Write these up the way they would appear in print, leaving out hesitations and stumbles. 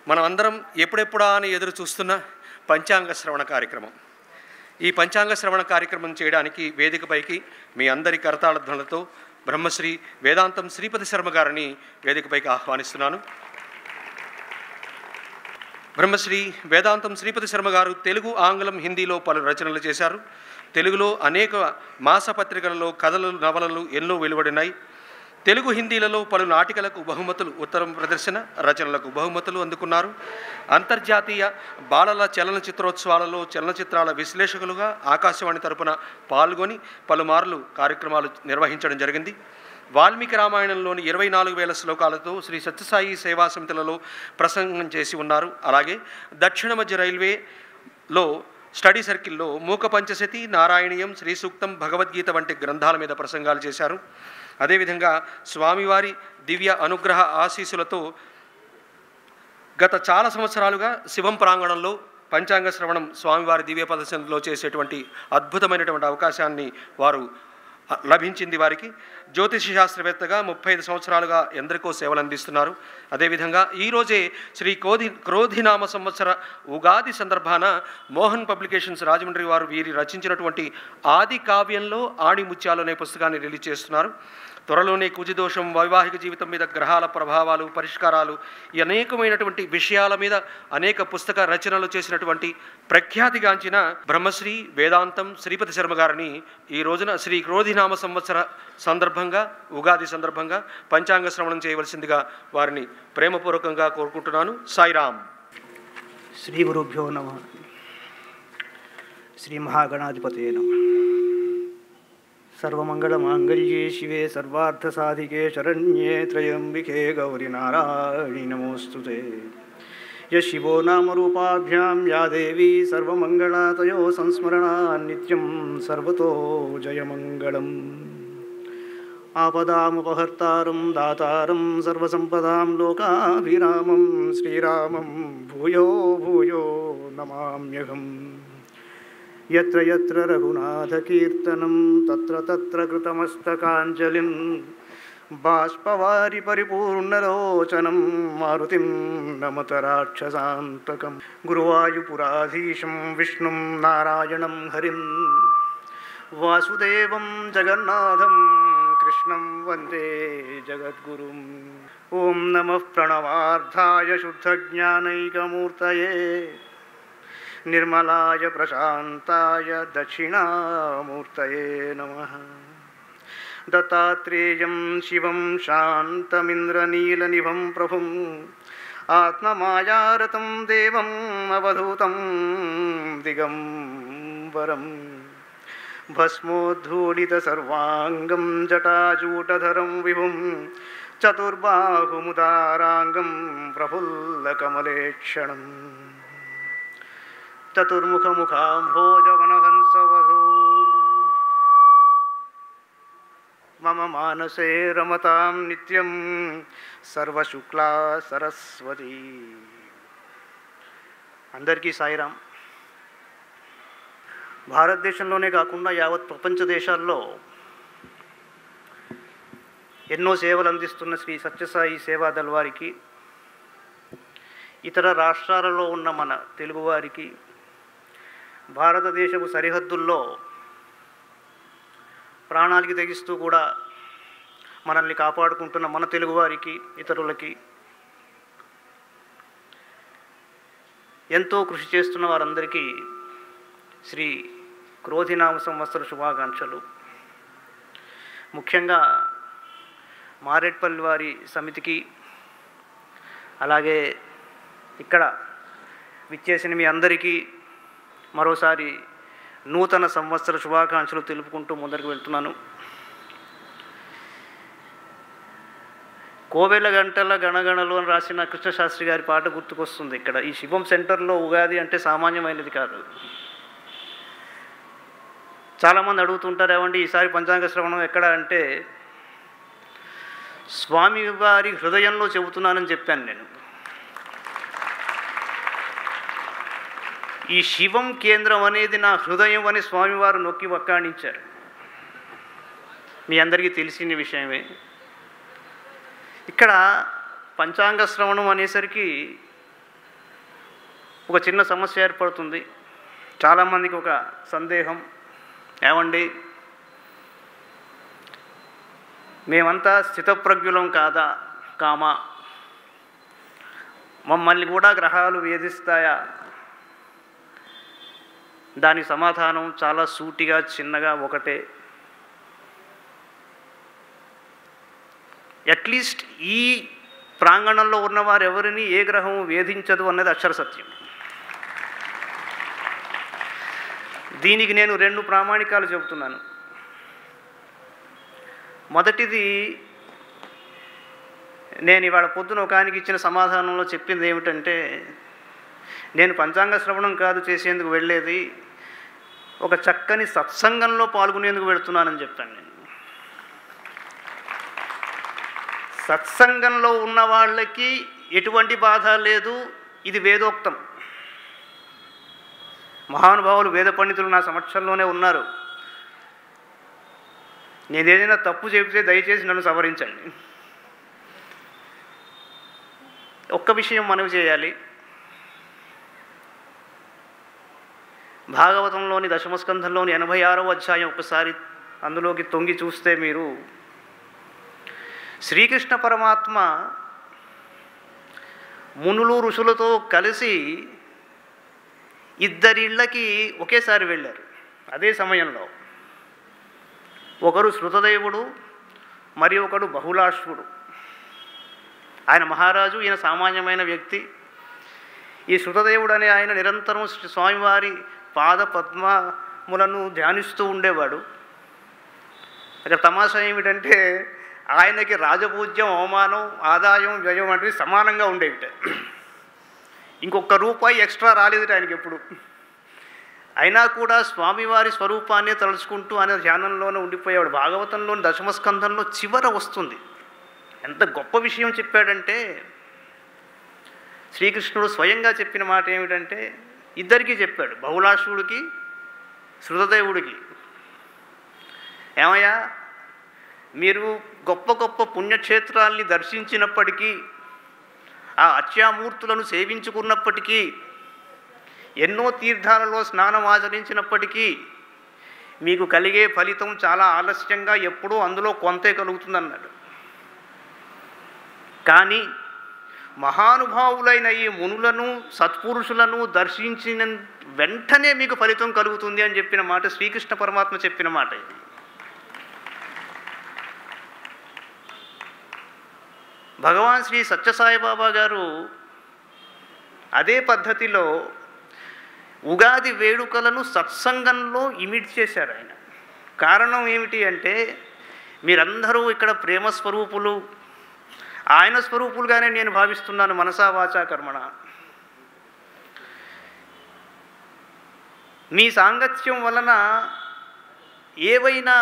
మనం అందరం ఎప్పుడెప్పుడా అని ఎదురు చూస్తున్న పంచాంగ శ్రవణ కార్యక్రమం. ఈ పంచాంగ శ్రవణ కార్యక్రమం చేయడానికి వేదికపైకి మీ అందరి కరతాళధ్వనులతో బ్రహ్మశ్రీ వేదాంతం శ్రీపతి శర్మ గారిని వేదికపైకి ఆహ్వానిస్తున్నాను. బ్రహ్మశ్రీ వేదాంతం శ్రీపతి శర్మ గారు తెలుగు, ఆంగ్లం, హిందీలో పలు రచనలు చేశారు. తెలుగులో అనేక మాసపత్రికలలో కథలు, నవలలు ఎన్నో వెలువడినాయి. తెలుగు, హిందీలలో పలు నాటికలకు బహుమతులు, ఉత్తరం ప్రదర్శన రచనలకు బహుమతులు అందుకున్నారు. అంతర్జాతీయ బాలల చలనచిత్రోత్సవాలలో చలనచిత్రాల విశ్లేషకులుగా ఆకాశవాణి తరపున పాల్గొని పలుమార్లు కార్యక్రమాలు నిర్వహించడం జరిగింది. వాల్మీకి రామాయణంలోని 24,000 శ్లోకాలతో శ్రీ సత్యసాయి సేవా సమితులలో ప్రసంగం చేసి ఉన్నారు. అలాగే దక్షిణ మధ్య రైల్వేలో స్టడీ సర్కిల్లో మూక పంచశతి, నారాయణీయం, శ్రీ సూక్తం, భగవద్గీత వంటి గ్రంథాల మీద ప్రసంగాలు చేశారు. అదేవిధంగా స్వామివారి దివ్య అనుగ్రహ ఆశీస్సులతో గత చాలా సంవత్సరాలుగా శివం ప్రాంగణంలో పంచాంగ శ్రవణం స్వామివారి దివ్య ప్రదర్శనలో చేసేటువంటి అద్భుతమైనటువంటి అవకాశాన్ని లభించింది వారికి. జ్యోతిష శాస్త్రవేత్తగా 35 సంవత్సరాలుగా ఎందరికో సేవలు అందిస్తున్నారు. అదేవిధంగా ఈరోజే శ్రీ క్రోధినామ సంవత్సర ఉగాది సందర్భాన మోహన్ పబ్లికేషన్స్ రాజమండ్రి వారు వీరి రచించినటువంటి ఆది కావ్యంలో ఆణిముత్యాలు అనే పుస్తకాన్ని రిలీజ్ చేస్తున్నారు. త్వరలోనే కుజిదోషం, వైవాహిక జీవితం మీద గ్రహాల ప్రభావాలు, పరిష్కారాలు, ఈ అనేకమైనటువంటి విషయాల మీద అనేక పుస్తక రచనలు చేసినటువంటి ప్రఖ్యాతిగాంచిన బ్రహ్మశ్రీ వేదాంతం శ్రీపతి శర్మ గారిని ఈ రోజున శ్రీ క్రోధినామ సంవత్సర సందర్భంగా, ఉగాది సందర్భంగా పంచాంగ శ్రవణం చేయవలసిందిగా వారిని ప్రేమపూర్వకంగా కోరుకుంటున్నాను. సాయిరామ్. శ్రీ గురుభ్యో నమః. శ్రీ మహాగణాధిపతయే నమః. సర్వమంగళమాంగళ్యే శివే సర్వార్థసాధికే శరణ్యే త్రయంబికే గౌరీ నారాయణి నమోస్తుతే. యశివో నామరూపాభ్యాం యా దేవీ సర్వమంగళా తయో సంస్మరణాన్ నిత్యం సర్వతో జయమంగళం. ఆపదాముపహర్తారం దాతారం సర్వసంపదాం లోకాభిరామం శ్రీరామం భూయో భూయో నమామ్యహం. యత్ర యత్ర రఘునాథకీర్తనం తత్ర తత్ర కృతమస్తకాంజలిం బాష్పవారి పరిపూర్ణలోచనం మారుతిం నమత రాక్షసాంతకం. గురువాయుపురాధీశం విష్ణుం నారాయణం హరిం వాసుదేవం జగన్నాథం కృష్ణం వందే జగద్గురుం. ఓం నమః ప్రణవార్థాయ శుద్ధజ్ఞానైకమూర్తయే నిర్మలాయ ప్రశాంతాయ దక్షిణామూర్తయే నమః. దత్తాత్రేయం శివం శాంతమింద్రనీలనిభం ప్రభుం ఆత్మమాయారతం దేవం అవధూతం దిగంబరం భస్మోద్ధూళిత సర్వాంగం జటాజూటధరం విభుం చతుర్బాహుముదారాంగం ప్రఫుల్లకమలేక్షణం చతుర్ముఖముఖాంభోజవనహంసవధూ మమ మానసే రమతాం నిత్యం సర్వశుక్లా సరస్వతి. అందరికీ సాయిరాం. భారతదేశంలోనే కాకుండా యావత్ ప్రపంచ దేశాల్లో ఎన్నో సేవలు అందిస్తున్న శ్రీ సత్యసాయి సేవాదల్ వారికి, ఇతర రాష్ట్రాలలో ఉన్న మన తెలుగువారికి, భారతదేశపు సరిహద్దుల్లో ప్రాణాలకి తెగిస్తూ కూడా మనల్ని కాపాడుకుంటున్న మన తెలుగువారికి, ఇతరులకి, ఎంతో కృషి చేస్తున్న వారందరికీ శ్రీ క్రోధినామ సంవత్సర శుభాకాంక్షలు. ముఖ్యంగా మారేట్పల్లి వారి సమితికి, అలాగే ఇక్కడ విచ్చేసిన మీ అందరికీ మరోసారి నూతన సంవత్సర శుభాకాంక్షలు తెలుపుకుంటూ ముందరికి వెళ్తున్నాను. కోవెల గంటల గణగణలు అని రాసిన కృష్ణశాస్త్రి గారి పాట గుర్తుకొస్తుంది. ఇక్కడ ఈ శివం సెంటర్లో ఉగాది అంటే సామాన్యమైనది కాదు. చాలామంది అడుగుతుంటారు, ఏమండి ఈసారి పంచాంగ శ్రవణం ఎక్కడ అంటే, స్వామివారి హృదయంలో చెబుతున్నానని చెప్పాను నేను. ఈ శివం కేంద్రం అనేది నా హృదయం అని స్వామివారు నొక్కి వక్కాణించారు. మీ అందరికీ తెలిసిన విషయమే. ఇక్కడ పంచాంగ శ్రవణం అనేసరికి ఒక చిన్న సమస్య ఏర్పడుతుంది. చాలామందికి ఒక సందేహం, ఏమండి మేమంతా స్థితప్రజ్ఞులం కామా, మమ్మల్ని కూడా గ్రహాలు వేధిస్తాయా? దాని సమాధానం చాలా సూటిగా చిన్నగా ఒకటే, అట్లీస్ట్ ఈ ప్రాంగణంలో ఉన్నవారు ఎవరిని ఏ గ్రహం వేధించదు అన్నది అక్షర సత్యం. దీనికి నేను 2 ప్రామాణికాలు చెబుతున్నాను. మొదటిది, నేను ఇవాళ పొద్దున ఒకానికి ఇచ్చిన సమాధానంలో చెప్పింది ఏమిటంటే, నేను పంచాంగ శ్రవణం కాదు చేసేందుకు వెళ్ళేది, ఒక చక్కని సత్సంగంలో పాల్గొనేందుకు వెళుతున్నానని చెప్పాను. నేను సత్సంగంలో ఉన్న వాళ్ళకి ఎటువంటి బాధ లేదు, ఇది వేదోక్తం. మహానుభావులు వేద పండితులు నా సమక్షంలోనే ఉన్నారు. నేను ఏదైనా తప్పు చెబితే దయచేసి నన్ను సవరించండి. ఒక్క విషయం మనవి చేయాలి. భాగవతంలోని దశమస్కంధంలోని 86వ అధ్యాయం ఒకసారి అందులోకి తొంగి చూస్తే మీరు శ్రీకృష్ణ పరమాత్మ మునులు ఋషులతో కలిసి 2 ఇళ్ళకి ఒకేసారి వెళ్ళారు. అదే సమయంలో ఒకరు శృతదేవుడు, మరి ఒకడు బహుళాశ్వుడు. ఆయన మహారాజు, ఈయన సామాన్యమైన వ్యక్తి. ఈ శృతదేవుడు అనే ఆయన నిరంతరం స్వామివారి పాద పద్మములను ధ్యానిస్తూ ఉండేవాడు. అక్కడ తమాషా ఏమిటంటే, ఆయనకి రాజపూజ్యం, అవమానం, ఆదాయం, వ్యయం వంటివి సమానంగా ఉండేవిట. ఇంకొక రూపాయి ఎక్స్ట్రా రాలేదు ఆయనకి ఎప్పుడు. అయినా కూడా స్వామివారి స్వరూపాన్ని తలుచుకుంటూ ఆయన ధ్యానంలోనే ఉండిపోయేవాడు. భాగవతంలోని దశమస్కంధంలో చివర వస్తుంది. ఎంత గొప్ప విషయం చెప్పాడంటే, శ్రీకృష్ణుడు స్వయంగా చెప్పిన మాట ఏమిటంటే, ఇద్దరికీ చెప్పాడు, బహుళాశ్వుడికి శృతదేవుడికి. ఏమయ్యా, మీరు గొప్ప గొప్ప పుణ్యక్షేత్రాల్ని దర్శించినప్పటికీ, ఆ అత్యామూర్తులను సేవించుకున్నప్పటికీ, ఎన్నో తీర్థాలలో స్నానం ఆచరించినప్పటికీ మీకు కలిగే ఫలితం చాలా ఆలస్యంగా, ఎప్పుడూ అందులో కొంతే కలుగుతుందన్నాడు. కానీ మహానుభావులైన ఈ మునులను, సత్పురుషులను దర్శించిన వెంటనే మీకు ఫలితం కలుగుతుంది అని చెప్పిన మాట శ్రీకృష్ణ పరమాత్మ చెప్పిన మాట ఇది. భగవాన్ శ్రీ సత్యసాయిబాబా గారు అదే పద్ధతిలో ఉగాది వేడుకలను సత్సంగంలో ఇమిట్ చేశారు ఆయన. కారణం ఏమిటి అంటే, మీరందరూ ఇక్కడ ప్రేమ స్వరూపులు, ఆయన స్వరూపులుగానే నేను భావిస్తున్నాను మనసా వాచా కర్మణ. మీ సాంగత్యం వలన ఏవైనా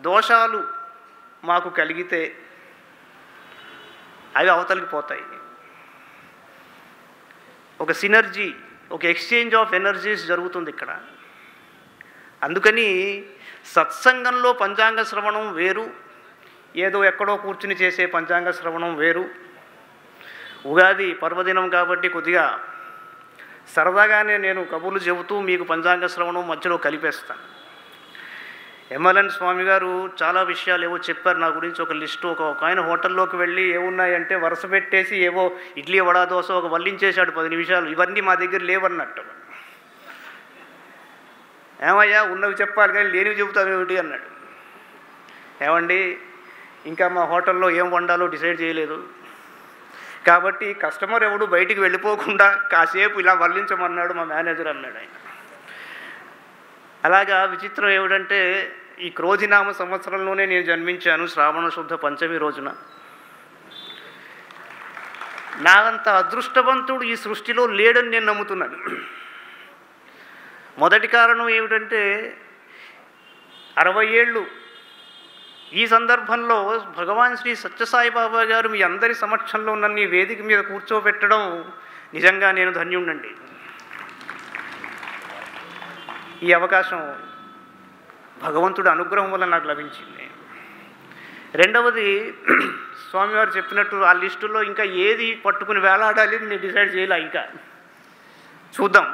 దోషాలు మాకు కలిగితే అవి అవతలికి పోతాయి. ఒక సినర్జీ, ఒక ఎక్స్చేంజ్ ఆఫ్ ఎనర్జీస్ జరుగుతుంది ఇక్కడ. అందుకని సత్సంగంలో పంచాంగ శ్రవణం వేరు, ఏదో ఎక్కడో కూర్చుని చేసే పంచాంగ శ్రవణం వేరు. ఉగాది పర్వదినం కాబట్టి కొద్దిగా సరదాగానే నేను కబుర్లు చెబుతూ మీకు పంచాంగ శ్రవణం మధ్యలో కలిపేస్తాను. ఎమ్మెల్యన్ స్వామి గారు చాలా విషయాలు ఏవో చెప్పారు నా గురించి. ఒక లిస్టు, ఒక ఆయన హోటల్లోకి వెళ్ళి ఏమున్నాయంటే వరుస పెట్టేసి ఏవో ఇడ్లీ వడా దోశ ఒక వల్లించేశాడు 10 నిమిషాలు. ఇవన్నీ మా దగ్గర లేవన్నట్టు. ఏమయ్యా, ఉన్నవి చెప్పాలి కానీ లేనివి చెబుతావు ఏమిటి అన్నాడు. ఏమండి, ఇంకా మా హోటల్లో ఏం వండాలో డిసైడ్ చేయలేదు కాబట్టి కస్టమర్ ఎవడు బయటికి వెళ్ళిపోకుండా కాసేపు ఇలా వల్లించమన్నాడు మా మేనేజర్ అన్నాడు ఆయన. అలాగా విచిత్రం ఏమిటంటే, ఈ క్రోధినామ సంవత్సరంలోనే నేను జన్మించాను, శ్రావణ శుద్ధ పంచమి రోజున. నాకంత అదృష్టవంతుడు ఈ సృష్టిలో లేడని నేను నమ్ముతున్నాను. మొదటి కారణం ఏమిటంటే, 60 ఏళ్ళు ఈ సందర్భంలో భగవాన్ శ్రీ సత్యసాయిబాబా గారు మీ అందరి సమక్షంలో నన్ను ఈ వేదిక మీద కూర్చోబెట్టడం నిజంగా నేను ధన్యుణ్ణండి. ఈ అవకాశం భగవంతుడి అనుగ్రహం వల్ల నాకు లభించింది. రెండవది, స్వామివారు చెప్పినట్టు ఆ లిస్టులో ఇంకా ఏది పట్టుకుని వేలాడాలి నేను డిసైడ్ చేయలే. ఇంకా చూద్దాం.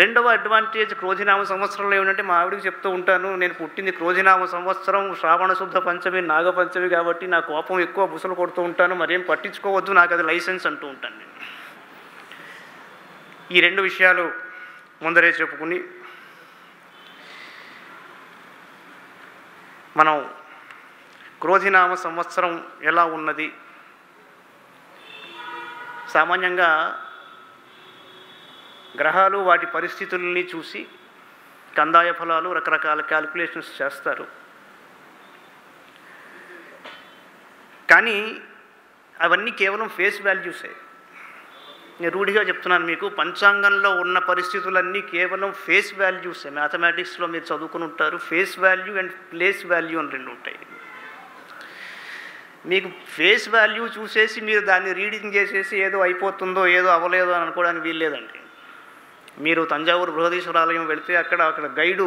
రెండవ అడ్వాంటేజ్ క్రోధినామ సంవత్సరంలో ఏమిటంటే, మా ఆవిడకి చెప్తూ ఉంటాను, నేను పుట్టింది క్రోధినామ సంవత్సరం, శ్రావణ శుద్ధ పంచమి, నాగపంచమి కాబట్టి నా కోపం ఎక్కువ, బుసలు కొడుతూ ఉంటాను, మరేం పట్టించుకోవద్దు, నాకు అది లైసెన్స్ అంటూ ఉంటాను నేను. ఈ రెండు విషయాలు ముందరే చెప్పుకుని మనం క్రోధినామ సంవత్సరం ఎలా ఉన్నది, సామాన్యంగా గ్రహాలు వాటి పరిస్థితుల్ని చూసి కందాయ ఫలాలు రకరకాల క్యాలిక్యులేషన్స్ చేస్తారు. కానీ అవన్నీ కేవలం ఫేస్ వాల్యూసే. నేను రూఢిగా చెప్తున్నాను మీకు, పంచాంగంలో ఉన్న పరిస్థితులన్నీ కేవలం ఫేస్ వాల్యూసే. మ్యాథమెటిక్స్లో మీరు చదువుకుని ఉంటారు, face value and place value అని రెండు ఉంటాయి. మీకు ఫేస్ వాల్యూ చూసేసి మీరు దాన్ని రీడింగ్ చేసేసి ఏదో అయిపోతుందో ఏదో అవ్వలేదో అని అనుకోవడానికి వీల్లేదండి. మీరు తంజావూరు బృహదీశ్వర ఆలయం వెళితే అక్కడ గైడు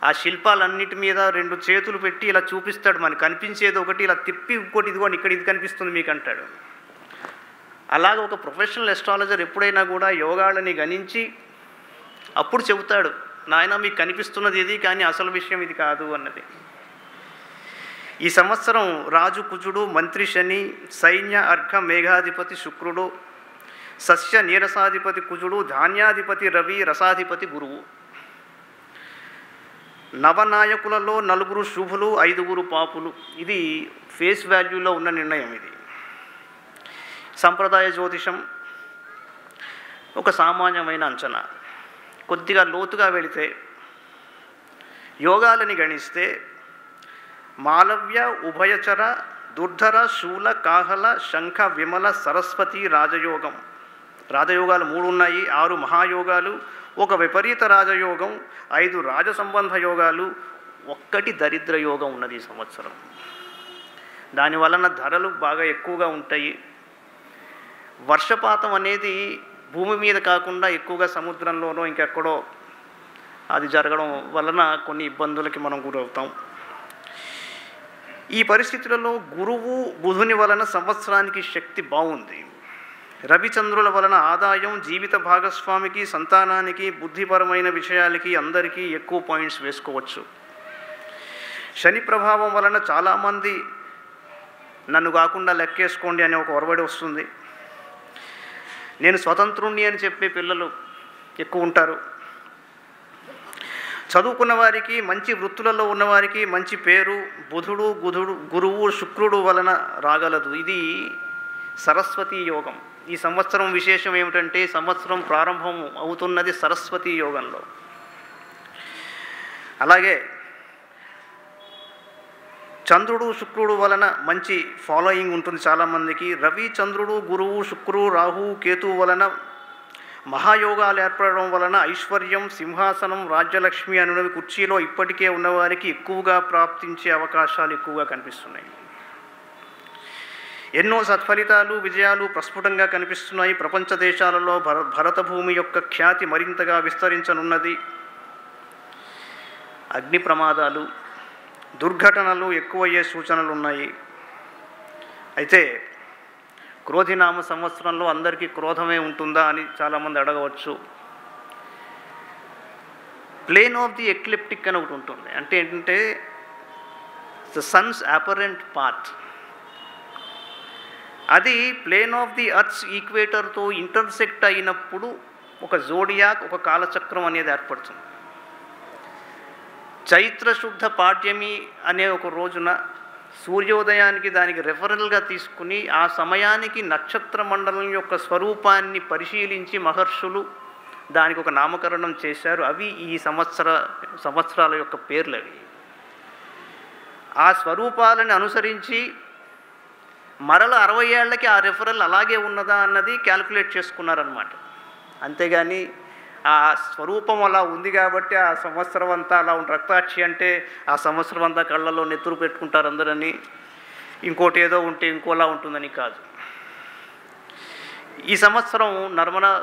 ఆ శిల్పాలన్నిటి మీద రెండు చేతులు పెట్టి ఇలా చూపిస్తాడు, మనకు కనిపించేది ఒకటి, ఇలా తిప్పి ఇంకోటి ఇదిగోండి ఇక్కడ ఇది కనిపిస్తుంది మీకు అంటాడు. అలాగే ఒక ప్రొఫెషనల్ ఎస్ట్రాలజర్ ఎప్పుడైనా కూడా యోగాలని గణించి అప్పుడు చెబుతాడు, నాయన మీకు కనిపిస్తున్నది ఇది కానీ అసలు విషయం ఇది కాదు అన్నది. ఈ సంవత్సరం రాజు కుజుడు, మంత్రి శని, సైన్య అర్ఘ మేఘాధిపతి శుక్రుడు, సస్య నీరసాధిపతి కుజుడు, ధాన్యాధిపతి రవి, రసాధిపతి గురువు. నవనాయకులలో 4 శుభులు, 5 పాపులు. ఇది ఫేస్ వాల్యూలో ఉన్న నిర్ణయం. ఇది సంప్రదాయ జ్యోతిషం ఒక సామాన్యమైన అంచనా. కొద్దిగా లోతుగా వెళితే యోగాలని గణిస్తే మాలవ్య, ఉభయచర, దుర్ధర, శూల, కాహల, శంఖ, విమల, సరస్వతి రాజయోగం. రాజయోగాలు 3 ఉన్నాయి, 6 మహాయోగాలు, 1 విపరీత రాజయోగం, 5 రాజ సంబంధ యోగాలు, 1 దరిద్ర యోగం ఉన్నది ఈ సంవత్సరం. దానివలన ధరలు బాగా ఎక్కువగా ఉంటాయి. వర్షపాతం అనేది భూమి మీద కాకుండా ఎక్కువగా సముద్రంలోనో ఇంకెక్కడో అది జరగడం వలన కొన్ని ఇబ్బందులకి మనం గురవుతాం. ఈ పరిస్థితులలో గురువు బుధుని వలన సంవత్సరానికి శక్తి బాగుంది. రవిచంద్రుల వలన ఆదాయం, జీవిత భాగస్వామికి, సంతానానికి, బుద్ధిపరమైన విషయాలకి అందరికీ ఎక్కువ పాయింట్స్ వేసుకోవచ్చు. శని ప్రభావం వలన చాలామంది నన్ను కాకుండా లెక్కేసుకోండి అనే ఒక ఒరవడి వస్తుంది. నేను స్వతంత్రుణ్ణి అని చెప్పే పిల్లలు ఎక్కువ ఉంటారు. చదువుకున్న వారికి, మంచి వృత్తులలో ఉన్నవారికి మంచి పేరు బుధుడు, గురువు, శుక్రుడు వలన రాగలదు. ఇది సరస్వతీ యోగం. ఈ సంవత్సరం విశేషం ఏమిటంటే, సంవత్సరం ప్రారంభం అవుతున్నది సరస్వతీ యోగంలో. అలాగే చంద్రుడు, శుక్రుడు వలన మంచి ఫాలోయింగ్ ఉంటుంది చాలామందికి. రవి, చంద్రుడు, గురువు, శుక్రుడు, రాహు, కేతువు వలన మహాయోగాలు ఏర్పడడం వలన ఐశ్వర్యం, సింహాసనం, రాజ్యలక్ష్మి అనేవి కుర్చీలో ఇప్పటికే ఉన్నవారికి ఎక్కువగా ప్రాప్తించే అవకాశాలు ఎక్కువగా కనిపిస్తున్నాయి. ఎన్నో సత్ఫలితాలు, విజయాలు ప్రస్ఫుటంగా కనిపిస్తున్నాయి. ప్రపంచ దేశాలలో భరత భూమి యొక్క ఖ్యాతి మరింతగా విస్తరించనున్నది. అగ్ని ప్రమాదాలు, దుర్ఘటనలు ఎక్కువయ్యే సూచనలు ఉన్నాయి. అయితే క్రోధినామ సంవత్సరంలో అందరికీ క్రోధమే ఉంటుందా అని చాలామంది అడగవచ్చు. ప్లేన్ ఆఫ్ ది ఎక్లిప్టిక్ అని ఒకటి ఉంటుంది. అంటే ఏంటంటే ద సన్స్ అపరెంట్ పాత్, అది ప్లేన్ ఆఫ్ ది అర్త్స్ ఈక్వేటర్తో ఇంటర్సెక్ట్ అయినప్పుడు ఒక జోడియాక్, ఒక కాలచక్రం అనేది ఏర్పడుతుంది. చైత్రశుద్ధ పాడ్యమి అనే ఒక రోజున సూర్యోదయానికి దానికి రెఫరల్గా తీసుకుని ఆ సమయానికి నక్షత్ర మండలం యొక్క స్వరూపాన్ని పరిశీలించి మహర్షులు దానికి ఒక నామకరణం చేశారు. అవి ఈ సంవత్సరాల యొక్క పేర్లు. అవి ఆ స్వరూపాలను అనుసరించి మరల 60 ఏళ్లకి ఆ రెఫరల్ అలాగే ఉన్నదా అన్నది క్యాల్కులేట్ చేసుకున్నారన్నమాట. అంతేగాని ఆ స్వరూపం అలా ఉంది కాబట్టి ఆ సంవత్సరం అంతా అలా ఉంటుంది. రక్తాక్షి అంటే ఆ సంవత్సరం అంతా కళ్ళల్లో నెత్తురు పెట్టుకుంటారు అందరని, ఇంకోటి ఏదో ఉంటే ఇంకోలా ఉంటుందని కాదు. ఈ సంవత్సరం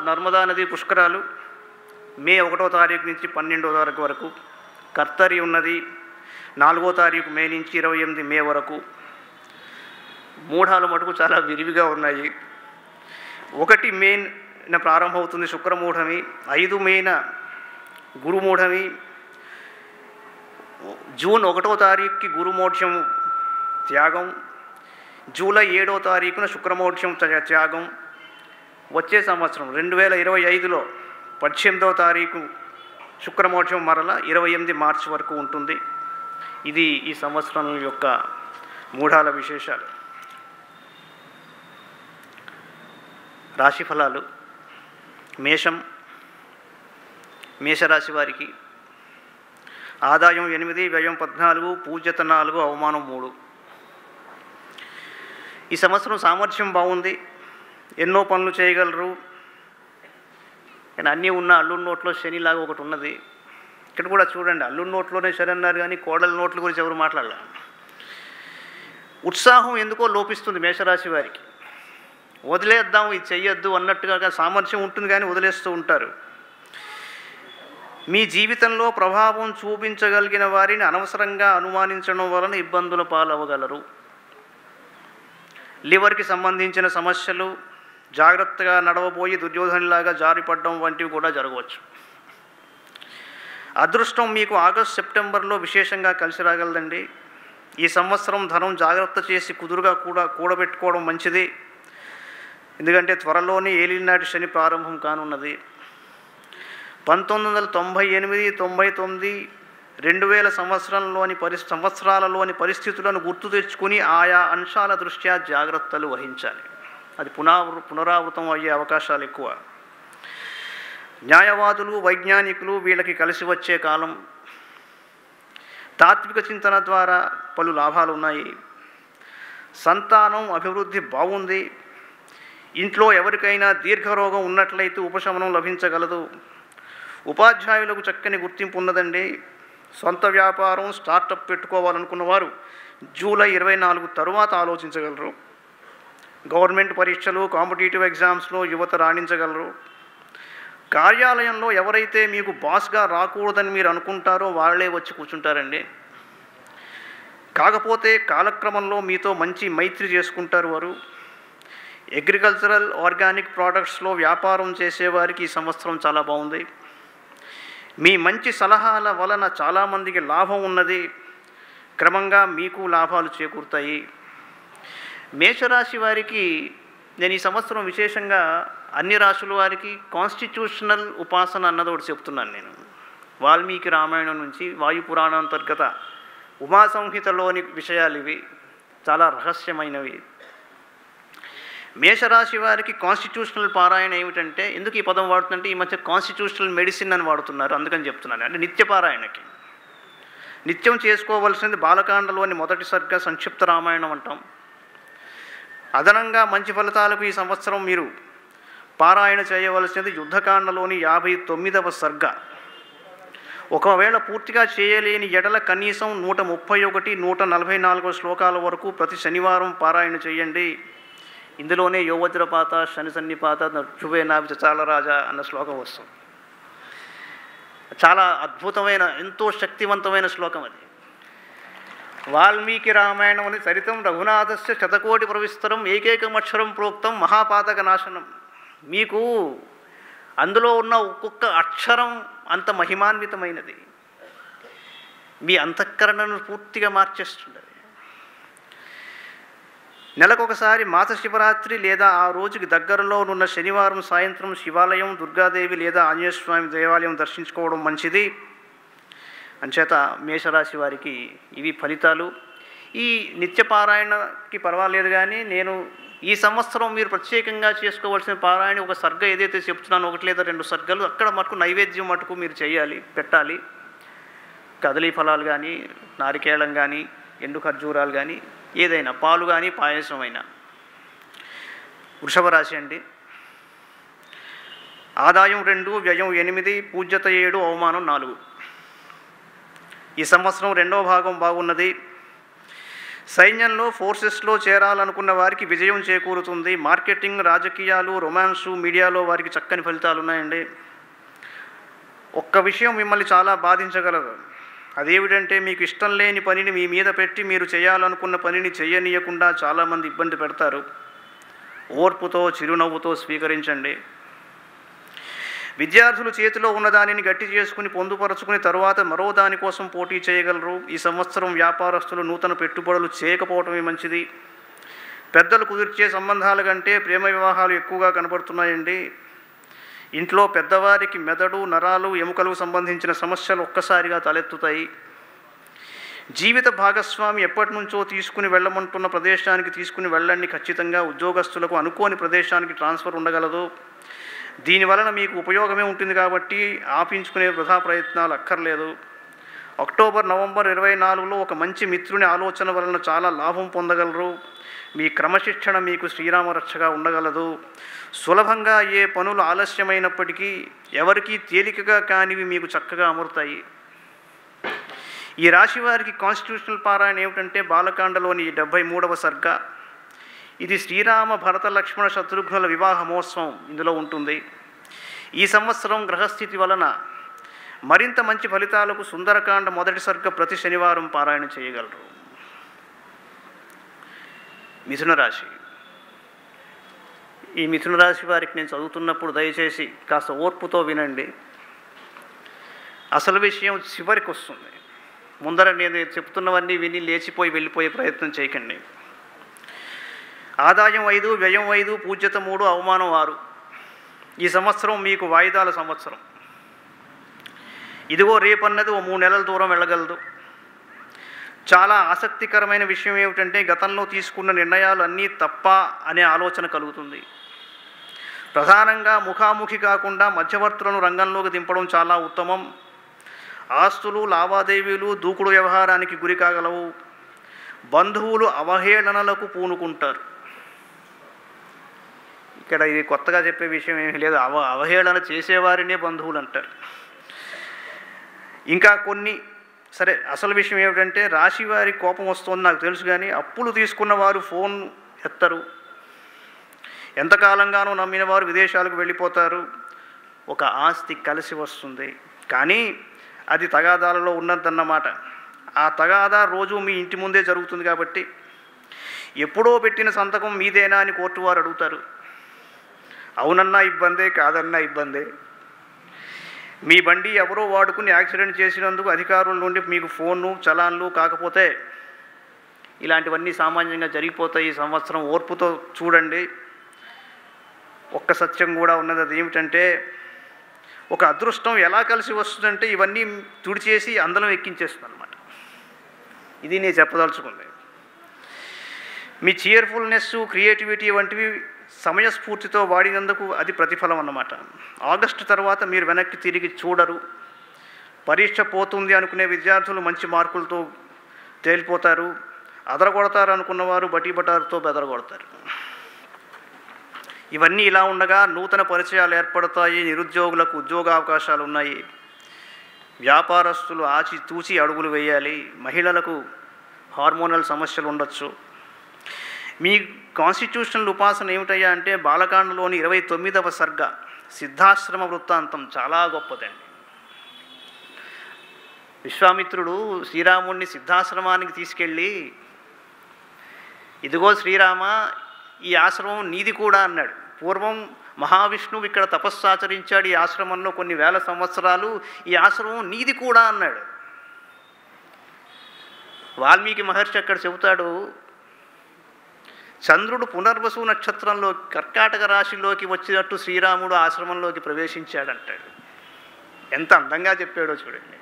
నర్మదా నది పుష్కరాలు మే 1వ తారీఖు నుంచి 12వ తారీఖు వరకు. కర్తరి ఉన్నది 4వ తారీఖు మే నుంచి 28 మే వరకు. మూఢాలు మటుకు చాలా విరివిగా ఉన్నాయి. 1 మే ప్రారంభమవుతుంది శుక్రమూఢమి. 5 మేన గురుమూఢమి. జూన్ 1వ తారీఖుకి గురుమోక్షం త్యాగం. జూలై 7వ తారీఖున శుక్రమోక్షం త్యాగం. వచ్చే సంవత్సరం 2025లో 18వ తారీఖు శుక్రమోక్షం మరల 28 మార్చి వరకు ఉంటుంది. ఇది ఈ సంవత్సరం యొక్క మూఢాల విశేషాలు. రాశిఫలాలు. మేషరాశి వారికి ఆదాయం 8, వ్యయం 14, పూజ్యత 4, అవమానం 3. ఈ సంవత్సరం సామర్థ్యం బాగుంది, ఎన్నో పనులు చేయగలరు. కానీ అన్నీ ఉన్న అల్లుడి నోట్లో శనిలాగా ఒకటి ఉన్నది. ఇక్కడ కూడా చూడండి, అల్లుడి నోట్లోనే శని అన్నారు కానీ కోడల నోట్ల గురించి ఎవరు మాట్లాడాల. ఉత్సాహం ఎందుకో లోపిస్తుంది మేషరాశి వారికి. వదిలేద్దాం, ఇది చెయ్యొద్దు అన్నట్టుగా సామర్థ్యం ఉంటుంది కానీ వదిలేస్తూ ఉంటారు. మీ జీవితంలో ప్రభావం చూపించగలిగిన వారిని అనవసరంగా అనుమానించడం వలన ఇబ్బందుల పాలవగలరు. లివర్కి సంబంధించిన సమస్యలు, జాగ్రత్తగా నడవబోయి దుర్యోధనలాగా జారిపడడం వంటివి కూడా జరగవచ్చు. అదృష్టం మీకు ఆగస్టు, సెప్టెంబర్లో విశేషంగా కలిసి రాగలదండి. ఈ సంవత్సరం ధనం జాగ్రత్త చేసి కుదురుగా కూడబెట్టుకోవడం మంచిది. ఎందుకంటే త్వరలోనే ఏలినాటి శని ప్రారంభం కానున్నది. 1998, 99, 2000 సంవత్సరాలలోని పరిస్థితులను గుర్తు తెచ్చుకుని ఆయా అంశాల దృష్ట్యా జాగ్రత్తలు వహించాలి. అది పునరావృతం అయ్యే అవకాశాలు ఎక్కువ. న్యాయవాదులు, వైజ్ఞానికులు వీళ్ళకి కలిసి వచ్చే కాలం. తాత్విక చింతన ద్వారా పలు లాభాలు ఉన్నాయి. సంతానం అభివృద్ధి బాగుంది. ఇంట్లో ఎవరికైనా దీర్ఘరోగం ఉన్నట్లయితే ఉపశమనం లభించగలదు. ఉపాధ్యాయులకు చక్కని గుర్తింపు ఉన్నదండి. సొంత వ్యాపారం, స్టార్టప్ పెట్టుకోవాలనుకున్న వారు జూలై 24 తరువాత ఆలోచించగలరు. గవర్నమెంట్ పరీక్షలు, కాంపిటేటివ్ ఎగ్జామ్స్లో యువత రాణించగలరు. కార్యాలయంలో ఎవరైతే మీకు బాస్గా రాకూడదని మీరు అనుకుంటారో వాళ్ళే వచ్చి కూర్చుంటారండి. కాకపోతే కాలక్రమంలో మీతో మంచి మైత్రి చేసుకుంటారు వారు. అగ్రికల్చరల్, ఆర్గానిక్ ప్రోడక్ట్స్లో వ్యాపారం చేసేవారికి ఈ సంవత్సరం చాలా బాగుంది. మీ మంచి సలహాల వలన చాలామందికి లాభం ఉన్నది. క్రమంగా మీకు లాభాలు చేకూరుతాయి. మేషరాశి వారికి నేను ఈ సంవత్సరం విశేషంగా అన్ని రాశుల వారికి కాన్స్టిట్యూషనల్ ఉపాసన అన్నది ఒకటి చెప్తున్నాను. నేను వాల్మీకి రామాయణం నుంచి వాయుపురాణాంతర్గత ఉమా సంహితలోని విషయాలు ఇవి, చాలా రహస్యమైనవి. మేషరాశి వారికి కాన్స్టిట్యూషనల్ పారాయణ ఏమిటంటే, ఎందుకు ఈ పదం వాడుతుందంటే ఈ మధ్య కాన్స్టిట్యూషనల్ మెడిసిన్ అని వాడుతున్నారు, అందుకని చెప్తున్నాను. అంటే నిత్యపారాయణకి నిత్యం చేసుకోవలసింది బాలకాండలోని మొదటి సర్గ సంక్షిప్త రామాయణం అంటాం. అదనంగా మంచి ఫలితాలకు ఈ సంవత్సరం మీరు పారాయణ చేయవలసినది యుద్ధకాండలోని 59వ సర్గ. ఒకవేళ పూర్తిగా చేయలేని ఎడల కనీసం 131, 144 శ్లోకాల వరకు ప్రతి శనివారం పారాయణ చేయండి. ఇందులోనే యోవజ్రపాత, శని సన్నిపాత, నృభే నాభి చాలరాజా అన్న శ్లోకం వస్తుంది. చాలా అద్భుతమైన, ఎంతో శక్తివంతమైన శ్లోకం అది. వాల్మీకి రామాయణం అని చరితం రఘునాథస్య శతకోటి ప్రవిస్తరం ఏకైకమక్షరం ప్రోక్తం మహాపాతక నాశనం. మీకు అందులో ఉన్న ఒక్కొక్క అక్షరం అంత మహిమాన్వితమైనది. మీ అంతఃకరణను పూర్తిగా మార్చేస్తున్నది. నెలకొకసారి మాస శివరాత్రి లేదా ఆ రోజుకి దగ్గరలో ఉన్న శనివారం సాయంత్రం శివాలయం, దుర్గాదేవి లేదా ఆంజనేయస్వామి దేవాలయం దర్శించుకోవడం మంచిది. అంచేత మేషరాశి వారికి ఇవి ఫలితాలు. ఈ నిత్యపారాయణకి పర్వాలేదు, కానీ నేను ఈ సంవత్సరం మీరు ప్రత్యేకంగా చేసుకోవాల్సిన పారాయణ ఒక సర్గ ఏదైతే చెప్తున్నానో, 1 లేదా 2 సర్గలు, అక్కడ మటుకు నైవేద్యం మటుకు మీరు చేయాలి, పెట్టాలి. కదలీ ఫలాలు కానీ, నారికేళం కానీ, ఎండు ఖర్జూరాలు కానీ, ఏదైనా పాలు కానీ, పాయసం అయినా. వృషభ రాశి అండి. ఆదాయం 2, వ్యయం 8, పూజ్యత 7, అవమానం 4. ఈ సంవత్సరం 2వ భాగం బాగున్నది. సైన్యంలో, ఫోర్సెస్లో చేరాలనుకున్న వారికి విజయం చేకూరుతుంది. మార్కెటింగ్, రాజకీయాలు, రొమాన్సు, మీడియాలో వారికి చక్కని ఫలితాలు ఉన్నాయండి. ఒక్క విషయం మిమ్మల్ని చాలా బాధించగలదు. అదేమిటంటే, మీకు ఇష్టం లేని పనిని మీ మీద పెట్టి మీరు చేయాలనుకున్న పనిని చేయనీయకుండా చాలామంది ఇబ్బంది పెడతారు. ఓర్పుతో, చిరునవ్వుతో స్వీకరించండి. విద్యార్థులు చేతిలో ఉన్నదానిని గట్టి చేసుకుని పొందుపరుచుకుని తరువాత మరో దానికోసం పోటీ చేయగలరు. ఈ సంవత్సరం వ్యాపారస్తులు నూతన పెట్టుబడులు చేయకపోవటమే మంచిది. పెద్దలు కుదిర్చే సంబంధాల కంటే ప్రేమ వివాహాలు ఎక్కువగా కనబడుతున్నాయండి. ఇంట్లో పెద్దవారికి మెదడు, నరాలు, ఎముకలకు సంబంధించిన సమస్యలు ఒక్కసారిగా తలెత్తుతాయి. జీవిత భాగస్వామి ఎప్పటి నుంచో తీసుకుని వెళ్ళమంటున్న ప్రదేశానికి తీసుకుని వెళ్ళండి. ఖచ్చితంగా ఉద్యోగస్తులకు అనుకోని ప్రదేశానికి ట్రాన్స్ఫర్ ఉండగలదు. దీనివలన మీకు ఉపయోగమే ఉంటుంది కాబట్టి ఆపించుకునే వృధా ప్రయత్నాలు అక్కర్లేదు. అక్టోబర్, నవంబర్ 24లో ఒక మంచి మిత్రుని ఆలోచన వలన చాలా లాభం పొందగలరు. మీ క్రమశిక్షణ మీకు శ్రీరామరక్షగా ఉండగలదు. సులభంగా ఏ పనులు ఆలస్యమైనప్పటికీ ఎవరికీ తేలికగా కానివి మీకు చక్కగా అమరుతాయి. ఈ రాశి వారికి కాన్స్టిట్యూషనల్ పారాయణ ఏమిటంటే బాలకాండలోని 73వ సర్గ. ఇది శ్రీరామ, భరత, లక్ష్మణ, శత్రుఘ్నుల వివాహ మహోత్సవం ఇందులో ఉంటుంది. ఈ సంవత్సరం గ్రహస్థితి వలన మరింత మంచి ఫలితాలకు సుందరకాండ మొదటి సర్గ ప్రతి శనివారం పారాయణ చేయగలరు. మిథున రాశి. ఈ మిథున రాశి వారికి నేను చదువుతున్నప్పుడు దయచేసి కాస్త ఓర్పుతో వినండి. అసలు విషయం చివరికి వస్తుంది. ముందర నేను చెప్తున్నవన్నీ విని లేచిపోయి వెళ్ళిపోయే ప్రయత్నం చేయకండి. ఆదాయం 5, వ్యయం 5, పూజ్యత 3, అవమానం 6. ఈ సంవత్సరం మీకు వాయిదాల సంవత్సరం. ఇదిగో రేపన్నది ఓ 3 నెలల దూరం వెళ్ళగలదు. చాలా ఆసక్తికరమైన విషయం ఏమిటంటే గతంలో తీసుకున్న నిర్ణయాలు అన్నీ తప్ప అనే ఆలోచన కలుగుతుంది. ప్రధానంగా ముఖాముఖి కాకుండా మధ్యవర్తులను రంగంలోకి దింపడం చాలా ఉత్తమం. ఆస్తులు, లావాదేవీలు దూకుడు వ్యవహారానికి గురి కాగలవు. బంధువులు అవహేళనలకు పూనుకుంటారు. ఇక్కడ ఇది కొత్తగా చెప్పే విషయం ఏమీ లేదు. అవహేళన చేసేవారినే బంధువులు అంటారు. ఇంకా కొన్ని సరే, అసలు విషయం ఏమిటంటే రాశి వారి కోపం వస్తుంది నాకు తెలుసు, కానీ అప్పులు తీసుకున్న వారు ఫోన్ ఎత్తరు. ఎంతకాలంగానో నమ్మిన వారు విదేశాలకు వెళ్ళిపోతారు. ఒక ఆస్తి కలిసి వస్తుంది, కానీ అది తగాదాలలో ఉన్నదన్నమాట. ఆ తగాదా రోజు మీ ఇంటి ముందే జరుగుతుంది కాబట్టి ఎప్పుడో పెట్టిన సంతకం మీదేనా అని కోర్టు వారు అడుగుతారు. అవునన్నా ఇబ్బందే, కాదన్నా ఇబ్బందే. మీ బండి ఎవరో వాడుకుని యాక్సిడెంట్ చేసినందుకు అధికారుల నుండి మీకు ఫోన్లు, చలాన్లు, కాకపోతే ఇలాంటివన్నీ సామాన్యంగా జరిగిపోతాయి. ఈ సంవత్సరం ఓర్పుతో చూడండి. ఒక్క సత్యం కూడా ఉన్నది. అది ఏమిటంటే ఒక అదృష్టం ఎలా కలిసి వస్తుందంటే ఇవన్నీ తుడిచేసి అందలం ఎక్కించేస్తుంది అన్నమాట. ఇది నేను చెప్పదలుచుకుంది. మీ చీర్ఫుల్నెస్, క్రియేటివిటీ వంటివి సమయస్ఫూర్తితో వాడినందుకు అది ప్రతిఫలం అన్నమాట. ఆగస్టు తర్వాత మీరు వెనక్కి తిరిగి చూడరు. పరీక్ష పోతుంది అనుకునే విద్యార్థులు మంచి మార్కులతో తేలిపోతారు. అదరగొడతారు అనుకున్నవారు బటీబటారుతో బెదరగొడతారు. ఇవన్నీ ఇలా ఉండగా నూతన పరిచయాలు ఏర్పడతాయి. నిరుద్యోగులకు ఉద్యోగ అవకాశాలు ఉన్నాయి. వ్యాపారస్తులు ఆచితూచి అడుగులు వేయాలి. మహిళలకు హార్మోనల్ సమస్యలు ఉండొచ్చు. మీ కాన్స్టిట్యూషనల్ ఉపాసన ఏమిటయ్యా అంటే బాలకాండలోని 29వ సర్గ సిద్ధాశ్రమ వృత్తాంతం చాలా గొప్పదండి. విశ్వామిత్రుడు శ్రీరాముడిని సిద్ధాశ్రమానికి తీసుకెళ్ళి, ఇదిగో శ్రీరామ, ఈ ఆశ్రమం నీది కూడా అన్నాడు. పూర్వం మహావిష్ణువు ఇక్కడ తపస్సు ఆచరించాడు ఈ ఆశ్రమంలో కొన్ని వేల సంవత్సరాలు. ఈ ఆశ్రమం నీది కూడా అన్నాడు. వాల్మీకి మహర్షి అక్కడ చెబుతాడు, చంద్రుడు పునర్వసు నక్షత్రంలో కర్కాటక రాశిలోకి వచ్చినట్టు శ్రీరాముడు ఆశ్రమంలోకి ప్రవేశించాడంటాడు. ఎంత అందంగా చెప్పాడో చూడండి.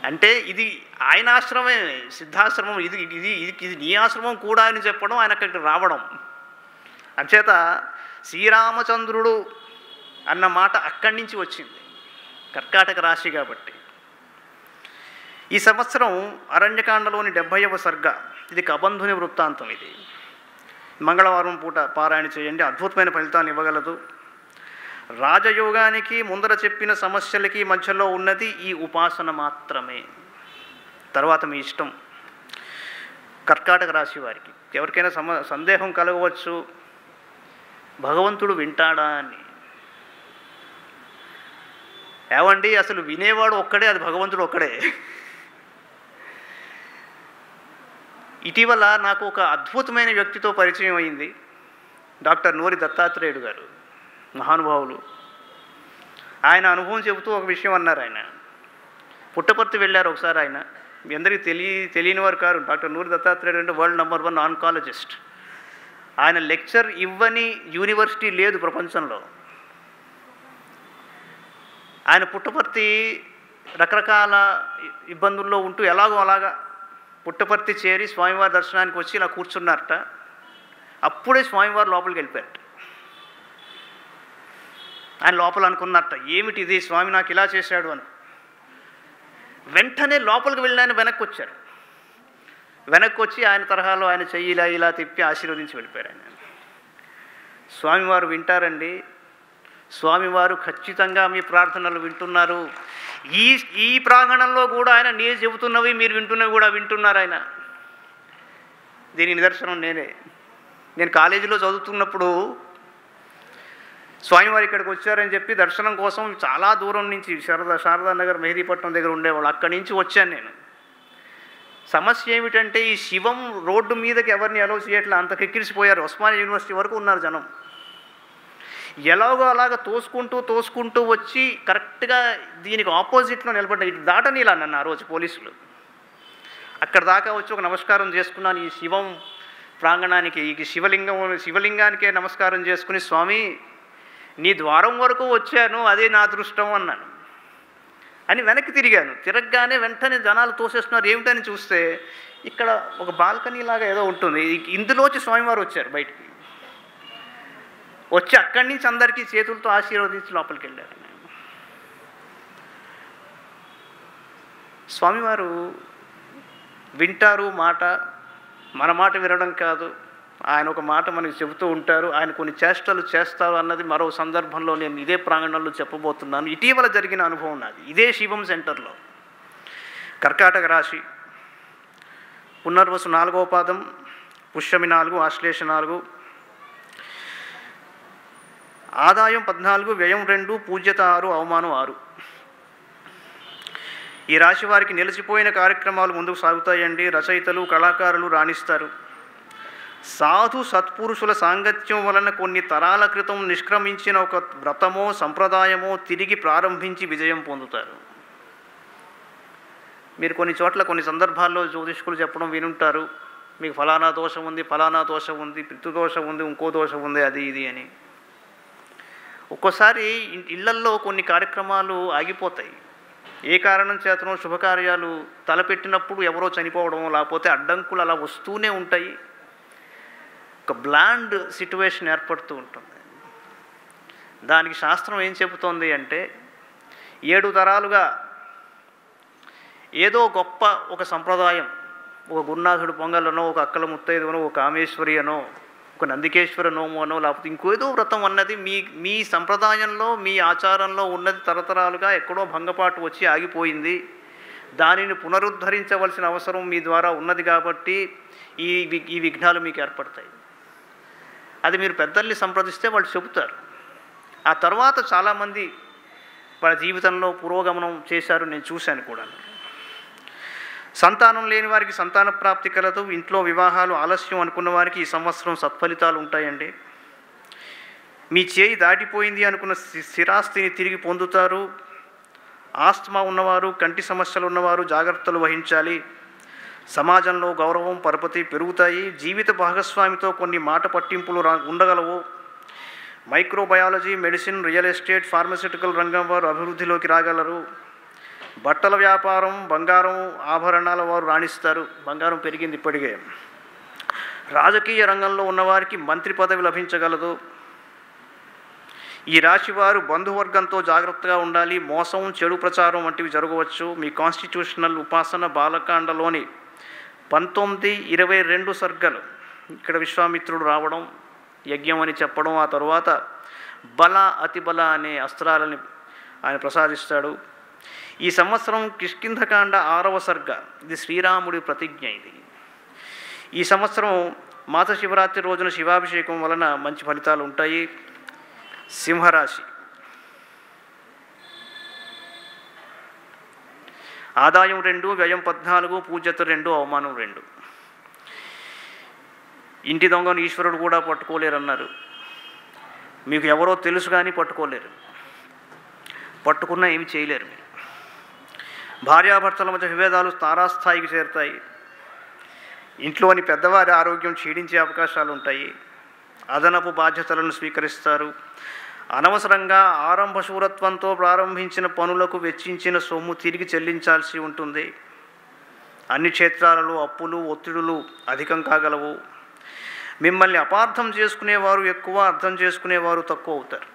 అంటే ఇది ఆయన ఆశ్రమే, సిద్ధాశ్రమం. ఇది ఇది ఇది నీ ఆశ్రమం కూడా అని చెప్పడం, ఆయన అక్కడికి రావడం. అంచేత శ్రీరామచంద్రుడు అన్న మాట అక్కడి నుంచి వచ్చింది, కర్కాటక రాశి కాబట్టి. ఈ సంవత్సరం అరణ్యకాండలోని 70వ సర్గ. ఇది కబంధుని వృత్తాంతం. ఇది మంగళవారం పూట పారాయణ చేయండి, అద్భుతమైన ఫలితాన్ని ఇవ్వగలదు. రాజయోగానికి ముందర చెప్పిన సమస్యలకి మధ్యలో ఉన్నది ఈ ఉపాసన మాత్రమే. తర్వాత మీ ఇష్టం. కర్కాటక రాశి వారికి ఎవరికైనా సందేహం కలగవచ్చు, భగవంతుడు వింటాడా అని. ఏవండి, అసలు వినేవాడు ఒక్కడే, అది భగవంతుడు ఒక్కడే. ఇటీవల నాకు ఒక అద్భుతమైన వ్యక్తితో పరిచయం అయింది. డాక్టర్ నూరి దత్తాత్రేయుడు గారు, మహానుభావులు. ఆయన అనుభవం చెబుతూ ఒక విషయం అన్నారు. ఆయన పుట్టపర్తి వెళ్ళారు ఒకసారి. ఆయన మీ అందరికీ తెలియని వారు కారు. డాక్టర్ నూరి దత్తాత్రేయ అంటే వరల్డ్ నంబర్ 1 ఆన్కాలజిస్ట్. ఆయన లెక్చర్ ఇవ్వని యూనివర్సిటీ లేదు ప్రపంచంలో. ఆయన పుట్టపర్తి రకరకాల ఇబ్బందుల్లో ఉంటూ ఎలాగో అలాగా పుట్టపర్తి చేరి స్వామివారి దర్శనానికి వచ్చి ఇలా కూర్చున్నారట. అప్పుడే స్వామివారు లోపలికి వెళ్ళిపోయారట. ఆయన లోపల అనుకున్నారట, ఏమిటి ఇది, స్వామి నాకు ఇలా చేశాడు అని. వెంటనే లోపలికి వెళ్ళి ఆయన వెనక్కి వచ్చారు. వెనక్కి వచ్చి ఆయన తరహాలో ఆయన చెయ్యి ఇలా ఇలా తిప్పి ఆశీర్వదించి వెళ్ళిపోయారు. ఆయన స్వామివారు వింటారండి. స్వామివారు ఖచ్చితంగా మీ ప్రార్థనలు వింటున్నారు. ఈ ప్రాంగణంలో కూడా ఆయన నేను చెబుతున్నవి మీరు వింటున్నవి కూడా వింటున్నారు ఆయన. దీని నిదర్శనం నేను కాలేజీలో చదువుతున్నప్పుడు స్వామివారు ఇక్కడికి వచ్చారని చెప్పి దర్శనం కోసం చాలా దూరం నుంచి శారదా నగర్ మెహదీపట్నం దగ్గర ఉండేవాళ్ళు, అక్కడి నుంచి వచ్చాను నేను. సమస్య ఏమిటంటే ఈ శివం రోడ్డు మీదకి ఎవరిని అలౌ చేయట్లా, అంత కెక్కిరిసిపోయారు. ఉస్మానియా యూనివర్సిటీ వరకు ఉన్నారు జనం. ఎలాగో అలాగ తోసుకుంటూ వచ్చి కరెక్ట్గా దీనికి ఆపోజిట్లో నిలబడ్డా. ఇటు దాటనిలా నన్ను ఆ రోజు పోలీసులు. అక్కడ దాకా వచ్చి ఒక నమస్కారం చేసుకున్నాను ఈ శివం ప్రాంగణానికి. ఈ శివలింగానికే నమస్కారం చేసుకుని, స్వామి నీ ద్వారం వరకు వచ్చాను, అదే నా అదృష్టం అన్నాను. అని వెనక్కి తిరిగాను. తిరగగానే వెంటనే జనాలు తోసేస్తున్నారు. ఏమిటని చూస్తే ఇక్కడ ఒక బాల్కనీ లాగా ఏదో ఉంటుంది. ఇందులోంచి స్వామివారు వచ్చారు బయటికి. వచ్చి అక్కడి నుంచి అందరికీ చేతులతో ఆశీర్వదించి లోపలికి వెళ్ళారు. స్వామివారు వింటారు మాట. మన మాట వినడం కాదు, ఆయన ఒక మాట మనకి చెబుతూ ఉంటారు. ఆయన కొన్ని చేష్టలు చేస్తారు అన్నది మరో సందర్భంలో నేను ఇదే ప్రాంగణంలో చెప్పబోతున్నాను. ఇటీవల జరిగిన అనుభవం నాది. ఇదే శివం సెంటర్లో. కర్కాటక రాశి, పునర్వసు 4వ పాదం, పుష్యమి 4, ఆశ్లేష 4, ఆదాయం 14, వ్యయం 2, పూజ్యత 6, అవమానం 6. ఈ రాశి వారికి నిలిచిపోయిన కార్యక్రమాలు ముందుకు సాగుతాయండి. రచయితలు, కళాకారులు రాణిస్తారు. సాధు సత్పురుషుల సాంగత్యం వలన కొన్ని తరాల క్రితం నిష్క్రమించిన ఒక వ్రతమో సంప్రదాయమో తిరిగి ప్రారంభించి విజయం పొందుతారు. మీరు కొన్ని చోట్ల కొన్ని సందర్భాల్లో జ్యోతిష్కులు చెప్పడం వినుంటారు, మీకు ఫలానా దోషం ఉంది, ఫలానా దోషం ఉంది, పితృదోషం ఉంది, ఇంకో దోషం ఉంది, అది ఇది అని. ఒక్కోసారి ఇళ్లల్లో కొన్ని కార్యక్రమాలు ఆగిపోతాయి. ఏ కారణం చేతనో శుభకార్యాలు తలపెట్టినప్పుడు ఎవరో చనిపోవడం, లేకపోతే అడ్డంకులు అలా వస్తూనే ఉంటాయి. ఒక బ్లాండ్ సిట్యువేషన్ ఏర్పడుతూ ఉంటుంది. దానికి శాస్త్రం ఏం చెబుతోంది అంటే, 7 తరాలుగా ఏదో గొప్ప ఒక సంప్రదాయం, ఒక గురునాథుడు పొంగలనో, ఒక అక్కల ముత్తైదువనో, ఒక కామేశ్వరి అనో, ఒక నందికేశ్వర నోము అనో, లేకపోతే ఇంకేదో వ్రతం అన్నది మీ సంప్రదాయంలో మీ ఆచారంలో ఉన్నది తరతరాలుగా ఎక్కడో భంగపాటు వచ్చి ఆగిపోయింది. దానిని పునరుద్ధరించవలసిన అవసరం మీ ద్వారా ఉన్నది కాబట్టి ఈ విఘ్నాలు మీకు ఏర్పడతాయి. అది మీరు పెద్దల్ని సంప్రదిస్తే వాళ్ళు చెబుతారు. ఆ తర్వాత చాలామంది వాళ్ళ జీవితంలో పురోగమనం చేశారు, నేను చూశాను కూడా. సంతానం లేని వారికి సంతాన ప్రాప్తి కలదు. ఇంట్లో వివాహాలు ఆలస్యం అనుకున్న వారికి ఈ సంవత్సరం సత్ఫలితాలు ఉంటాయండి. మీ చేయి దాటిపోయింది అనుకున్న స్థిరాస్తిని తిరిగి పొందుతారు. ఆస్తమా ఉన్నవారు, కంటి సమస్యలు ఉన్నవారు జాగ్రత్తలు వహించాలి. సమాజంలో గౌరవం, పరపతి పెరుగుతాయి. జీవిత భాగస్వామితో కొన్ని మాట పట్టింపులు ఉండగలవు. Microbiology, medicine, real estate, pharmaceutical రంగం వారు అభివృద్ధిలోకి రాగలరు. బట్టల వ్యాపారం, బంగారం, ఆభరణాల వారు రాణిస్తారు. బంగారం పెరిగింది ఇప్పటికే. రాజకీయ రంగంలో ఉన్నవారికి మంత్రి పదవి లభించగలదు. ఈ రాశివారు బంధువర్గంతో జాగ్రత్తగా ఉండాలి. మోసం, చెడు ప్రచారం వంటివి జరగవచ్చు. మీ కాన్స్టిట్యూషనల్ ఉపాసన బాలకాండలోని 19, 22 సర్గలు, ఇక్కడ విశ్వామిత్రుడు రావడం, యజ్ఞం అని చెప్పడం, ఆ తరువాత బల అతిబల అనే అస్త్రాలని ఆయన ప్రసాదిస్తాడు. ఈ సంవత్సరం కిష్కింధకాండ 6వ సర్గ, ఇది శ్రీరాముడి ప్రతిజ్ఞ. ఇది ఈ సంవత్సరం మాస శివరాత్రి రోజున శివాభిషేకం వలన మంచి ఫలితాలు ఉంటాయి. సింహరాశి, ఆదాయం 2, వ్యయం 14, పూజ్యత 2, అవమానం 2. ఇంటి దొంగను ఈశ్వరుడు కూడా పట్టుకోలేరన్నారు. మీకు ఎవరో తెలుసు కానీ పట్టుకోలేరు. పట్టుకున్నా ఏమి చేయలేరు మీరు. భార్యాభర్తల మధ్య విభేదాలు తారాస్థాయికి చేరుతాయి. ఇంట్లోని పెద్దవారి ఆరోగ్యం క్షీణించే అవకాశాలు ఉంటాయి. అదనపు బాధ్యతలను స్వీకరిస్తారు. అనవసరంగా ఆరంభ శూరత్వంతో ప్రారంభించిన పనులకు వెచ్చించిన సొమ్ము తిరిగి చెల్లించాల్సి ఉంటుంది. అన్ని క్షేత్రాలలో అప్పులు ఒత్తిడులు అధికం కాగలవు. మిమ్మల్ని అపార్థం చేసుకునేవారు ఎక్కువ, అర్థం చేసుకునేవారు తక్కువ అవుతారు.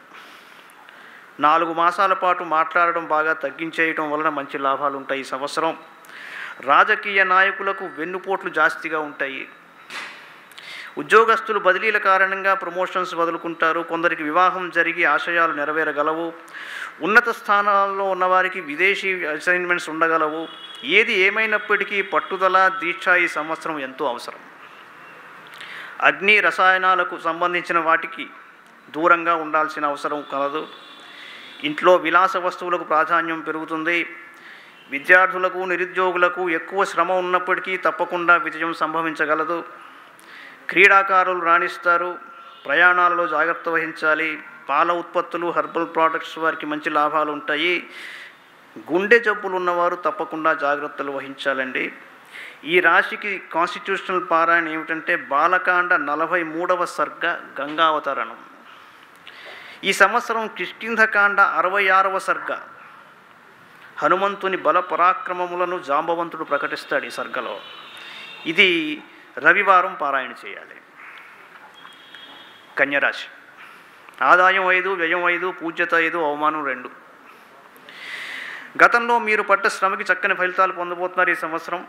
4 మాసాల పాటు మాట్లాడడం బాగా తగ్గించేయటం వలన మంచి లాభాలు ఉంటాయి. ఈ సంవత్సరం రాజకీయ నాయకులకు వెన్నుపోట్లు జాస్తిగా ఉంటాయి. ఉద్యోగస్తులు బదిలీల కారణంగా ప్రమోషన్స్ వదులుకుంటారు. కొందరికి వివాహం జరిగి ఆశయాలు నెరవేరగలవు. ఉన్నత స్థానాల్లో ఉన్నవారికి విదేశీ అసైన్మెంట్స్ ఉండగలవు. ఏది ఏమైనప్పటికీ పట్టుదల దీక్ష ఈ సంవత్సరం ఎంతో అవసరం. అగ్ని రసాయనాలకు సంబంధించిన వాటికి దూరంగా ఉండాల్సిన అవసరం కలదు. ఇంట్లో విలాస వస్తువులకు ప్రాధాన్యం పెరుగుతుంది. విద్యార్థులకు నిరుద్యోగులకు ఎక్కువ శ్రమ ఉన్నప్పటికీ తప్పకుండా విజయం సంభవించగలదు. క్రీడాకారులు రాణిస్తారు. ప్రయాణాలలో జాగ్రత్త వహించాలి. పాల ఉత్పత్తులు హెర్బల్ ప్రోడక్ట్స్ వారికి మంచి లాభాలు ఉంటాయి. గుండె జబ్బులు ఉన్నవారు తప్పకుండా జాగ్రత్తలు వహించాలండి. ఈ రాశికి కాన్స్టిట్యూషనల్ పారాయణ ఏమిటంటే బాలకాండ 43వ సర్గ గంగావతరణం. ఈ సంవత్సరం కిష్కింధకాండ 66వ సర్గ. హనుమంతుని బల పరాక్రమములను జాంబవంతుడు ప్రకటిస్తాడు ఈ సర్గలో. ఇది రవివారం పారాయణ చేయాలి. కన్యరాశి. ఆదాయం 5, వ్యయం 5, పూజ్యత 5, అవమానం 2. గతంలో మీరు పడ్డ శ్రమకి చక్కని ఫలితాలు పొందబోతున్నారు ఈ సంవత్సరం.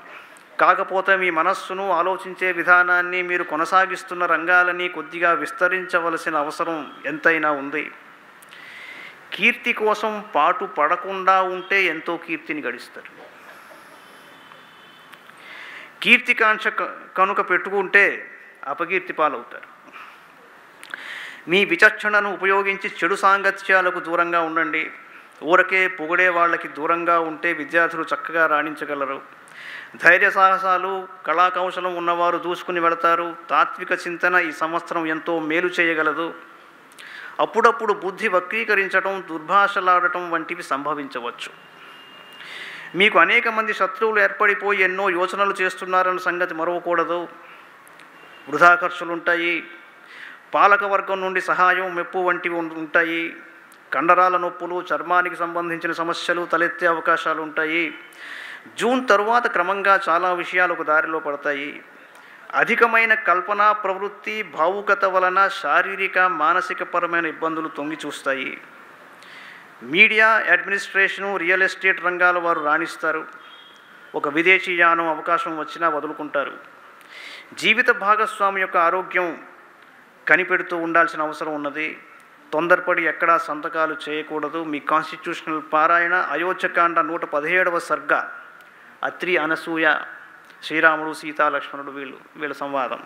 కాకపోతే మీ మనస్సును ఆలోచించే విధానాన్ని మీరు కొనసాగిస్తున్న రంగాలని కొద్దిగా విస్తరించవలసిన అవసరం ఎంతైనా ఉంది. కీర్తి కోసం పాటు పడకుండా ఉంటే ఎంతో కీర్తిని గడిస్తారు. కీర్తికాంక్ష కనుక పెట్టుకుంటే అపకీర్తి పాలవుతారు. మీ విచక్షణను ఉపయోగించి చెడు సాంగత్యాలకు దూరంగా ఉండండి. ఊరకే పొగిడే వాళ్ళకి దూరంగా ఉంటే విద్యార్థులు చక్కగా రాణించగలరు. ధైర్య సాహసాలు కళాకౌశలం ఉన్నవారు దూసుకుని వెళతారు. తాత్విక చింతన ఈ సంవత్సరం ఎంతో మేలు చేయగలదు. అప్పుడప్పుడు బుద్ధి వక్రీకరించడం, దుర్భాషలాడటం వంటివి సంభవించవచ్చు. మీకు అనేక మంది శత్రువులు ఏర్పడిపోయి ఎన్నో యోచనలు చేస్తున్నారన్న సంగతి మరవకూడదు. వృధా ఖర్చులుంటాయి. పాలకవర్గం నుండి సహాయం, మెప్పు వంటివి ఉంటాయి. కండరాల నొప్పులు, చర్మానికి సంబంధించిన సమస్యలు తలెత్తే అవకాశాలు ఉంటాయి. జూన్ తరువాత క్రమంగా చాలా విషయాలు ఒక దారిలో పడతాయి. అధికమైన కల్పనా ప్రవృత్తి, భావుకత వలన శారీరక మానసికపరమైన ఇబ్బందులు తొంగి చూస్తాయి. మీడియా, అడ్మినిస్ట్రేషను, రియల్ ఎస్టేట్ రంగాల వారు రాణిస్తారు. ఒక విదేశీ యానం అవకాశం వచ్చినా వదులుకుంటారు. జీవిత భాగస్వామి యొక్క ఆరోగ్యం కనిపెడుతూ ఉండాల్సిన అవసరం ఉన్నది. తొందరపడి ఎక్కడా సంతకాలు చేయకూడదు. మీ కాన్స్టిట్యూషనల్ పారాయణ అయోధ్యకాండ 117వ సర్గ. అత్రి, అనసూయ, శ్రీరాముడు, సీతా, లక్ష్మణుడు వీళ్ళ సంవాదం.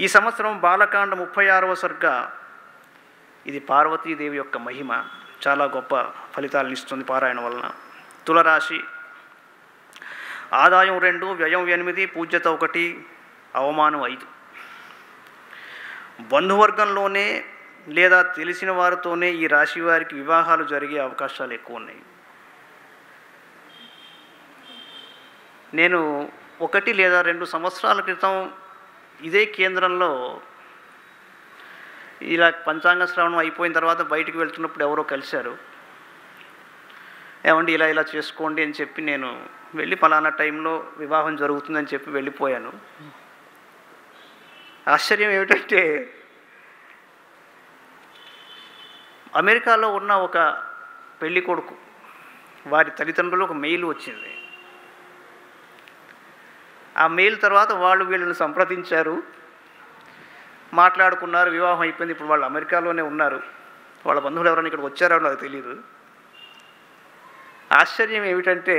ఈ సంవత్సరం బాలకాండ 36వ సర్గ. ఇది పార్వతీదేవి యొక్క మహిమ. చాలా గొప్ప ఫలితాలను ఇస్తుంది పారాయణ వలన. తులరాశి. ఆదాయం 2, వ్యయం 8, పూజ్యత 1, అవమానం 5. బంధువర్గంలోనే లేదా తెలిసిన వారితోనే ఈ రాశి వారికి వివాహాలు జరిగే అవకాశాలు ఎక్కువ ఉన్నాయి. నేను 1 లేదా 2 సంవత్సరాల క్రితం ఇదే కేంద్రంలో ఇలా పంచాంగ శ్రవణం అయిపోయిన తర్వాత బయటికి వెళ్తున్నప్పుడు ఎవరో కలిశారు. ఏమండి ఇలా చేసుకోండి అని చెప్పి నేను వెళ్ళి పలానా టైంలో వివాహం జరుగుతుందని చెప్పి వెళ్ళిపోయాను. ఆశ్చర్యం ఏమిటంటే అమెరికాలో ఉన్న ఒక పెళ్లి కొడుకు వారి తల్లిదండ్రులు ఒక మెయిల్ వచ్చింది. ఆ మెయిల్ తర్వాత వీళ్ళని సంప్రదించారు, మాట్లాడుకున్నారు, వివాహం అయిపోయింది. ఇప్పుడు వాళ్ళు అమెరికాలోనే ఉన్నారు. వాళ్ళ బంధువులు ఎవరైనా ఇక్కడ వచ్చారో నాకు తెలియదు. ఆశ్చర్యం ఏమిటంటే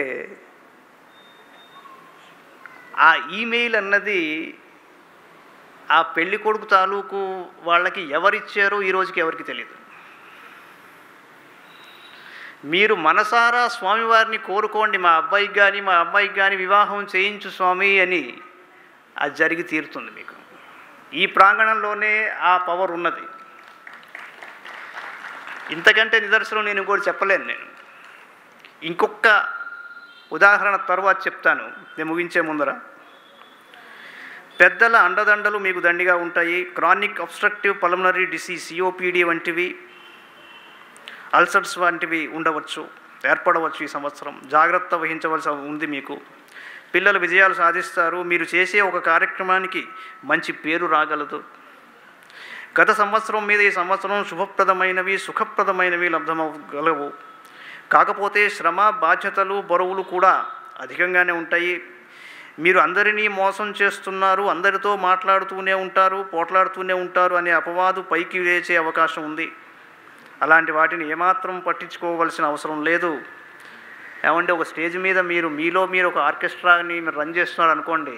ఆ ఈమెయిల్ అన్నది ఆ పెళ్లి కొడుకు తాలూకు వాళ్ళకి ఎవరిచ్చారో ఈ రోజుకి ఎవరికి తెలియదు. మీరు మనసారా స్వామివారిని కోరుకోండి, మా అబ్బాయికి కానీ మా అమ్మాయికి కానీ వివాహం చేయించు స్వామి అని, అది జరిగి తీరుతుంది. మీకు ఈ ప్రాంగణంలోనే ఆ పవర్ ఉన్నది. ఇంతకంటే నిదర్శనం నేను ఇంకోటి చెప్పలేను. నేను ఇంకొక ఉదాహరణ తర్వాత చెప్తాను నేను ముగించే ముందర. పెద్దల అండదండలు మీకు దండిగా ఉంటాయి. Chronic obstructive pulmonary disease COPD వంటివి, అల్సర్స్ వంటివి ఉండవచ్చు, ఏర్పడవచ్చు. ఈ సంవత్సరం జాగ్రత్త వహించవలసి ఉంది. మీకు పిల్లలు విజయాలు సాధిస్తారు. మీరు చేసే ఒక కార్యక్రమానికి మంచి పేరు రాగలదు. గత సంవత్సరం మీద ఈ సంవత్సరం శుభప్రదమైనవి, సుఖప్రదమైనవి లబ్ధమవగలవు. కాకపోతే శ్రమ, బాధ్యతలు, బరువులు కూడా అధికంగానే ఉంటాయి. మీరు అందరినీ మోసం చేస్తున్నారు, అందరితో మాట్లాడుతూనే ఉంటారు, పోట్లాడుతూనే ఉంటారు అనే అపవాదు పైకి లేచే అవకాశం ఉంది. అలాంటి వాటిని ఏమాత్రం పట్టించుకోవలసిన అవసరం లేదు. ఏమంటే ఒక స్టేజ్ మీద మీలో మీరు ఒక ఆర్కెస్ట్రాని మీరు రన్ చేస్తున్నారు అనుకోండి.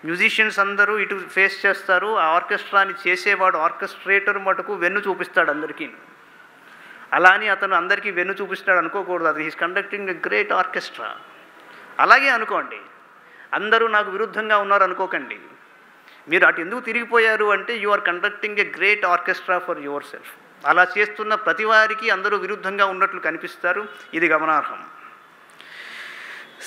మ్యూజిషియన్స్ అందరూ ఇటు ఫేస్ చేస్తారు. ఆ ఆర్కెస్ట్రాని చేసేవాడు ఆర్కెస్ట్రేటర్ మటుకు వెన్ను చూపిస్తాడు అందరికీ. అలా అని అతను అందరికీ వెన్ను చూపిస్తాడు అనుకోకూడదు. అది he's conducting a great orchestra. అలాగే అనుకోండి. అందరూ నాకు విరుద్ధంగా ఉన్నారు అనుకోకండి. మీరు అటు ఎందుకు తిరిగిపోయారు అంటే you are conducting a great orchestra for yourself. అలా చేస్తున్న ప్రతి వారికి అందరూ విరుద్ధంగా ఉన్నట్లు కనిపిస్తారు. ఇది గమనార్హం.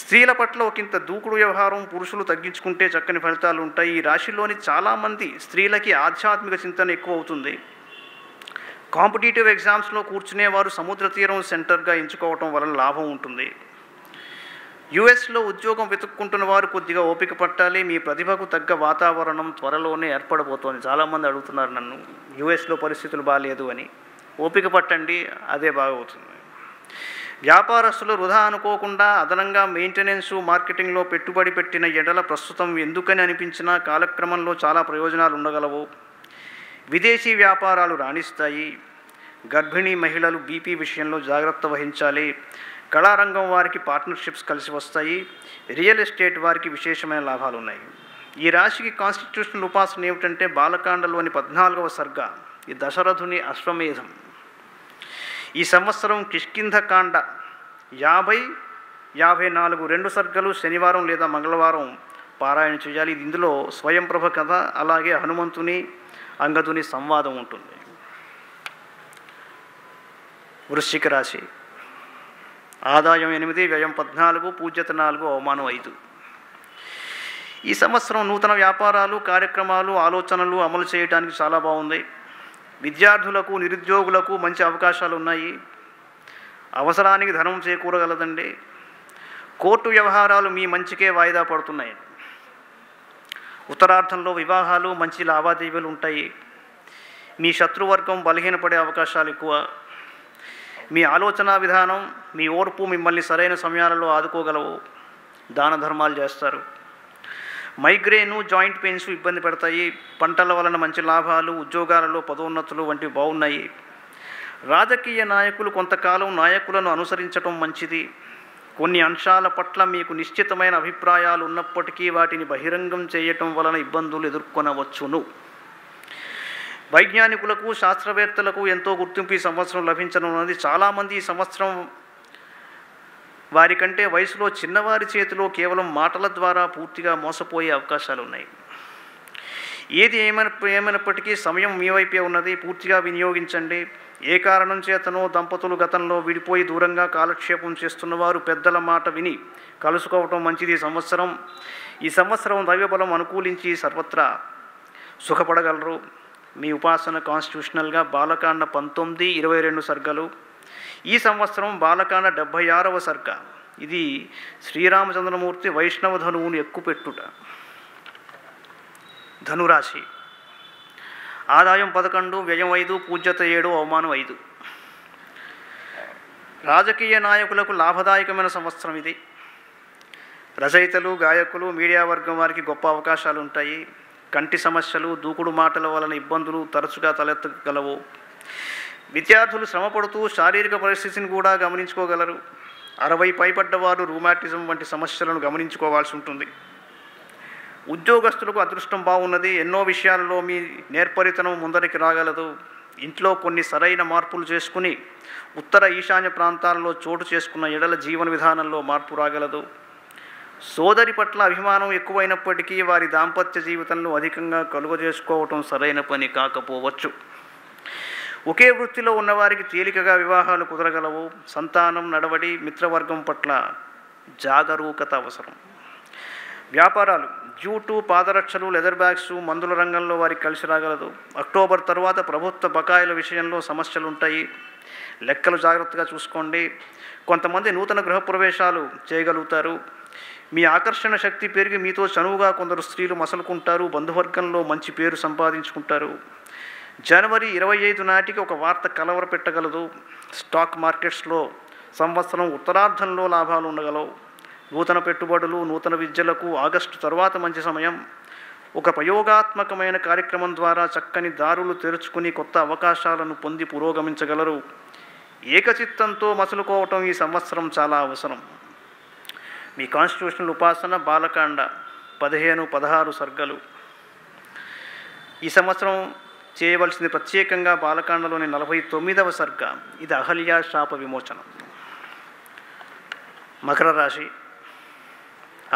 స్త్రీల పట్ల ఒకంత దూకుడు వ్యవహారం పురుషులు తగ్గించుకుంటే చక్కని ఫలితాలు ఉంటాయి. ఈ రాశిలోని చాలామంది స్త్రీలకి ఆధ్యాత్మిక చింతన ఎక్కువ అవుతుంది. కాంపిటేటివ్ ఎగ్జామ్స్లో కూర్చునేవారు సముద్ర తీరం సెంటర్గా ఎంచుకోవటం వలన లాభం ఉంటుంది. యుఎస్లో ఉద్యోగం వెతుక్కుంటున్న వారు కొద్దిగా ఓపిక పట్టాలి. మీ ప్రతిభకు తగ్గ వాతావరణం త్వరలోనే ఏర్పడబోతోంది. చాలామంది అడుగుతున్నారు నన్ను, యుఎస్లో పరిస్థితులు బాగాలేదు అని. ఓపిక పట్టండి, అదే బాగవుతుంది. వ్యాపారస్తులు వృధా అనుకోకుండా అదనంగా మెయింటెనెన్సు, మార్కెటింగ్లో పెట్టుబడి పెట్టిన ఎడల ప్రస్తుతం ఎందుకని అనిపించినా కాలక్రమంలో చాలా ప్రయోజనాలు ఉండగలవు. విదేశీ వ్యాపారాలు రాణిస్తాయి. గర్భిణీ మహిళలు బీపీ విషయంలో జాగ్రత్త వహించాలి. కళారంగం వారికి పార్ట్నర్షిప్స్ కలిసి వస్తాయి. రియల్ ఎస్టేట్ వారికి విశేషమైన లాభాలు ఉన్నాయి. ఈ రాశికి కాన్స్టిట్యూషనల్ ఉపాసన ఏమిటంటే బాలకాండలోని 14వ సర్గ, ఈ దశరథుని అశ్వమేధం. ఈ సంవత్సరం కిష్కింధకాండ 50, 54 2 సర్గలు శనివారం లేదా మంగళవారం పారాయణ చేయాలి. ఇందులో స్వయంప్రభ కథ, అలాగే హనుమంతుని అంగదుని సంవాదం ఉంటుంది. వృశ్చిక రాశి. ఆదాయం 8, వ్యయం 14, పూజ్యత 4, అవమానం 5. ఈ సంవత్సరం నూతన వ్యాపారాలు, కార్యక్రమాలు, ఆలోచనలు అమలు చేయడానికి చాలా బాగుంది. విద్యార్థులకు, నిరుద్యోగులకు మంచి అవకాశాలు ఉన్నాయి. అవసరానికి ధనం చేకూరగలదండి. కోర్టు వ్యవహారాలు మీ మంచికే వాయిదా పడుతున్నాయి. ఉత్తరార్థంలో వివాహాలు, మంచి లావాదేవీలు ఉంటాయి. మీ శత్రువర్గం బలహీనపడే అవకాశాలు ఎక్కువ. మీ ఆలోచన విధానం, మీ ఓర్పు మిమ్మల్ని సరైన సమయాలలో ఆదుకోగలవు. దాన ధర్మాలు చేస్తారు. మైగ్రేను, జాయింట్ పెయిన్స్ ఇబ్బంది పెడతాయి. పంటల వలన మంచి లాభాలు, ఉద్యోగాలలో పదోన్నతులు వంటివి బాగున్నాయి. రాజకీయ నాయకులు కొంతకాలం నాయకులను అనుసరించడం మంచిది. కొన్ని అంశాల పట్ల మీకు నిశ్చితమైన అభిప్రాయాలు ఉన్నప్పటికీ వాటిని బహిరంగం చేయటం వలన ఇబ్బందులు ఎదుర్కొనవచ్చును. వైజ్ఞానికులకు, శాస్త్రవేత్తలకు ఎంతో గుర్తింపు ఈ సంవత్సరం లభించనున్నది. చాలామంది ఈ సంవత్సరం వారికంటే వయసులో చిన్నవారి చేతిలో కేవలం మాటల ద్వారా పూర్తిగా మోసపోయే అవకాశాలు ఉన్నాయి. ఏది ఏమైనప్పటికీ సమయం మీ వైపే ఉన్నది. పూర్తిగా వినియోగించండి. ఏ కారణం చేతనో దంపతులు గతంలో విడిపోయి దూరంగా కాలక్షేపం చేస్తున్నవారు పెద్దల మాట విని కలుసుకోవటం మంచిది. ఈ సంవత్సరం దైవబలం అనుకూలించి సర్వత్రా సుఖపడగలరు. మీ ఉపాసన కాన్స్టిట్యూషనల్గా బాలకాండ 19, 22 సర్గలు. ఈ సంవత్సరం బాలకాండ 76వ సర్గ. ఇది శ్రీరామచంద్రమూర్తి వైష్ణవ ధనువును ఎక్కుపెట్టుట. ధనురాశి. ఆదాయం 11, వ్యయం 5, పూజ్యత 7, అవమానం 5. రాజకీయ నాయకులకు లాభదాయకమైన సంవత్సరం ఇది. రచయితలు, గాయకులు, మీడియా వర్గం వారికి గొప్ప అవకాశాలు ఉంటాయి. కంటి సమస్యలు, దూకుడు మాటల వలన ఇబ్బందులు తరచుగా తలెత్తగలవు. విద్యార్థులు శ్రమపడుతూ శారీరక పరిస్థితిని కూడా గమనించుకోగలరు. 60 పైబడ్డవారు రూమాటిజం వంటి సమస్యలను గమనించుకోవాల్సి ఉంటుంది. ఉద్యోగస్తులకు అదృష్టం బాగున్నది. ఎన్నో విషయాలలో మీ నేర్పరితనం ముందరికి రాగలదు. ఇంట్లో కొన్ని సరైన మార్పులు చేసుకుని ఉత్తర ఈశాన్య ప్రాంతాలలో చోటు చేసుకున్న ఎడల జీవన విధానంలో మార్పు రాగలదు. సోదరి పట్ల అభిమానం ఎక్కువైనప్పటికీ వారి దాంపత్య జీవితంలో అధికంగా కలుగజేసుకోవటం సరైన పని కాకపోవచ్చు. ఒకే వృత్తిలో ఉన్నవారికి తేలికగా వివాహాలు కుదరగలవు. సంతానం, నడవడి, మిత్రవర్గం పట్ల జాగరూకత అవసరం. వ్యాపారాలు జూటు, పాదరక్షలు, లెదర్ బ్యాగ్స్, మందుల రంగంలో వారికి కలిసి రాగలదు. అక్టోబర్ తర్వాత ప్రభుత్వ బకాయిల విషయంలో సమస్యలు ఉంటాయి. లెక్కలు జాగ్రత్తగా చూసుకోండి. కొంతమంది నూతన గృహప్రవేశాలు చేయగలుగుతారు. మీ ఆకర్షణ శక్తి పెరిగి మీతో చనువుగా కొందరు స్త్రీలు మసలుకుంటారు. బంధువర్గంలో మంచి పేరు సంపాదించుకుంటారు. జనవరి 25 నాటికి ఒక వార్త కలవరపెట్టగలదు. స్టాక్ మార్కెట్స్లో సంవత్సరం ఉత్తరార్ధంలో లాభాలు ఉండగలవు. నూతన పెట్టుబడులు, నూతన విద్యలకు ఆగస్టు తర్వాత మంచి సమయం. ఒక ప్రయోగాత్మకమైన కార్యక్రమం ద్వారా చక్కని దారులు తెరుచుకుని కొత్త అవకాశాలను పొంది పురోగమించగలరు. ఏకచిత్తంతో మసులుకోవటం ఈ సంవత్సరం చాలా అవసరం. మీ కాన్స్టిట్యూషనల్ ఉపాసన బాలకాండ 15, 16 సర్గలు. ఈ సంవత్సరం చేయవలసింది ప్రత్యేకంగా బాలకాండలోని 49వ సర్గ. ఇది అహల్య శాప విమోచనం. మకర రాశి.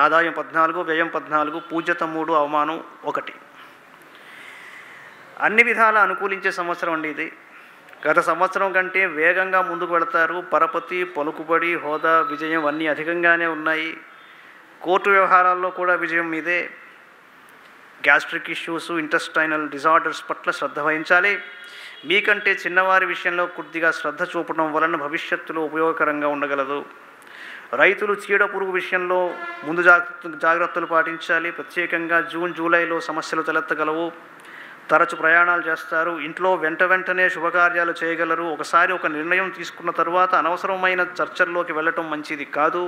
ఆదాయం 14, వ్యయం 14, పూజ్యత 3, అవమానం 1. అన్ని విధాలా అనుకూలించే సంవత్సరం అండి ఇది. గత సంవత్సరం కంటే వేగంగా ముందుకు వెళతారు. పరపతి, పలుకుబడి, హోదా, విజయం అన్నీ అధికంగానే ఉన్నాయి. కోర్టు వ్యవహారాల్లో కూడా విజయం మీదే. గ్యాస్ట్రిక్ ఇష్యూస్, ఇంటెస్టైనల్ డిజార్డర్స్ పట్ల శ్రద్ధ వహించాలి. మీకంటే చిన్నవారి విషయంలో కొద్దిగా శ్రద్ధ చూపడం వలన భవిష్యత్తులో ఉపయోగకరంగా ఉండగలదు. రైతులు చీడ పురుగు విషయంలో ముందు జాగ్రత్తలు పాటించాలి. ప్రత్యేకంగా జూన్, జూలైలో సమస్యలు తలెత్తగలవు. తరచు ప్రయాణాలు చేస్తారు. ఇంట్లో వెంటనే శుభకార్యాలు చేయగలరు. ఒకసారి ఒక నిర్ణయం తీసుకున్న తరువాత అనవసరమైన చర్చల్లోకి వెళ్ళటం మంచిది కాదు.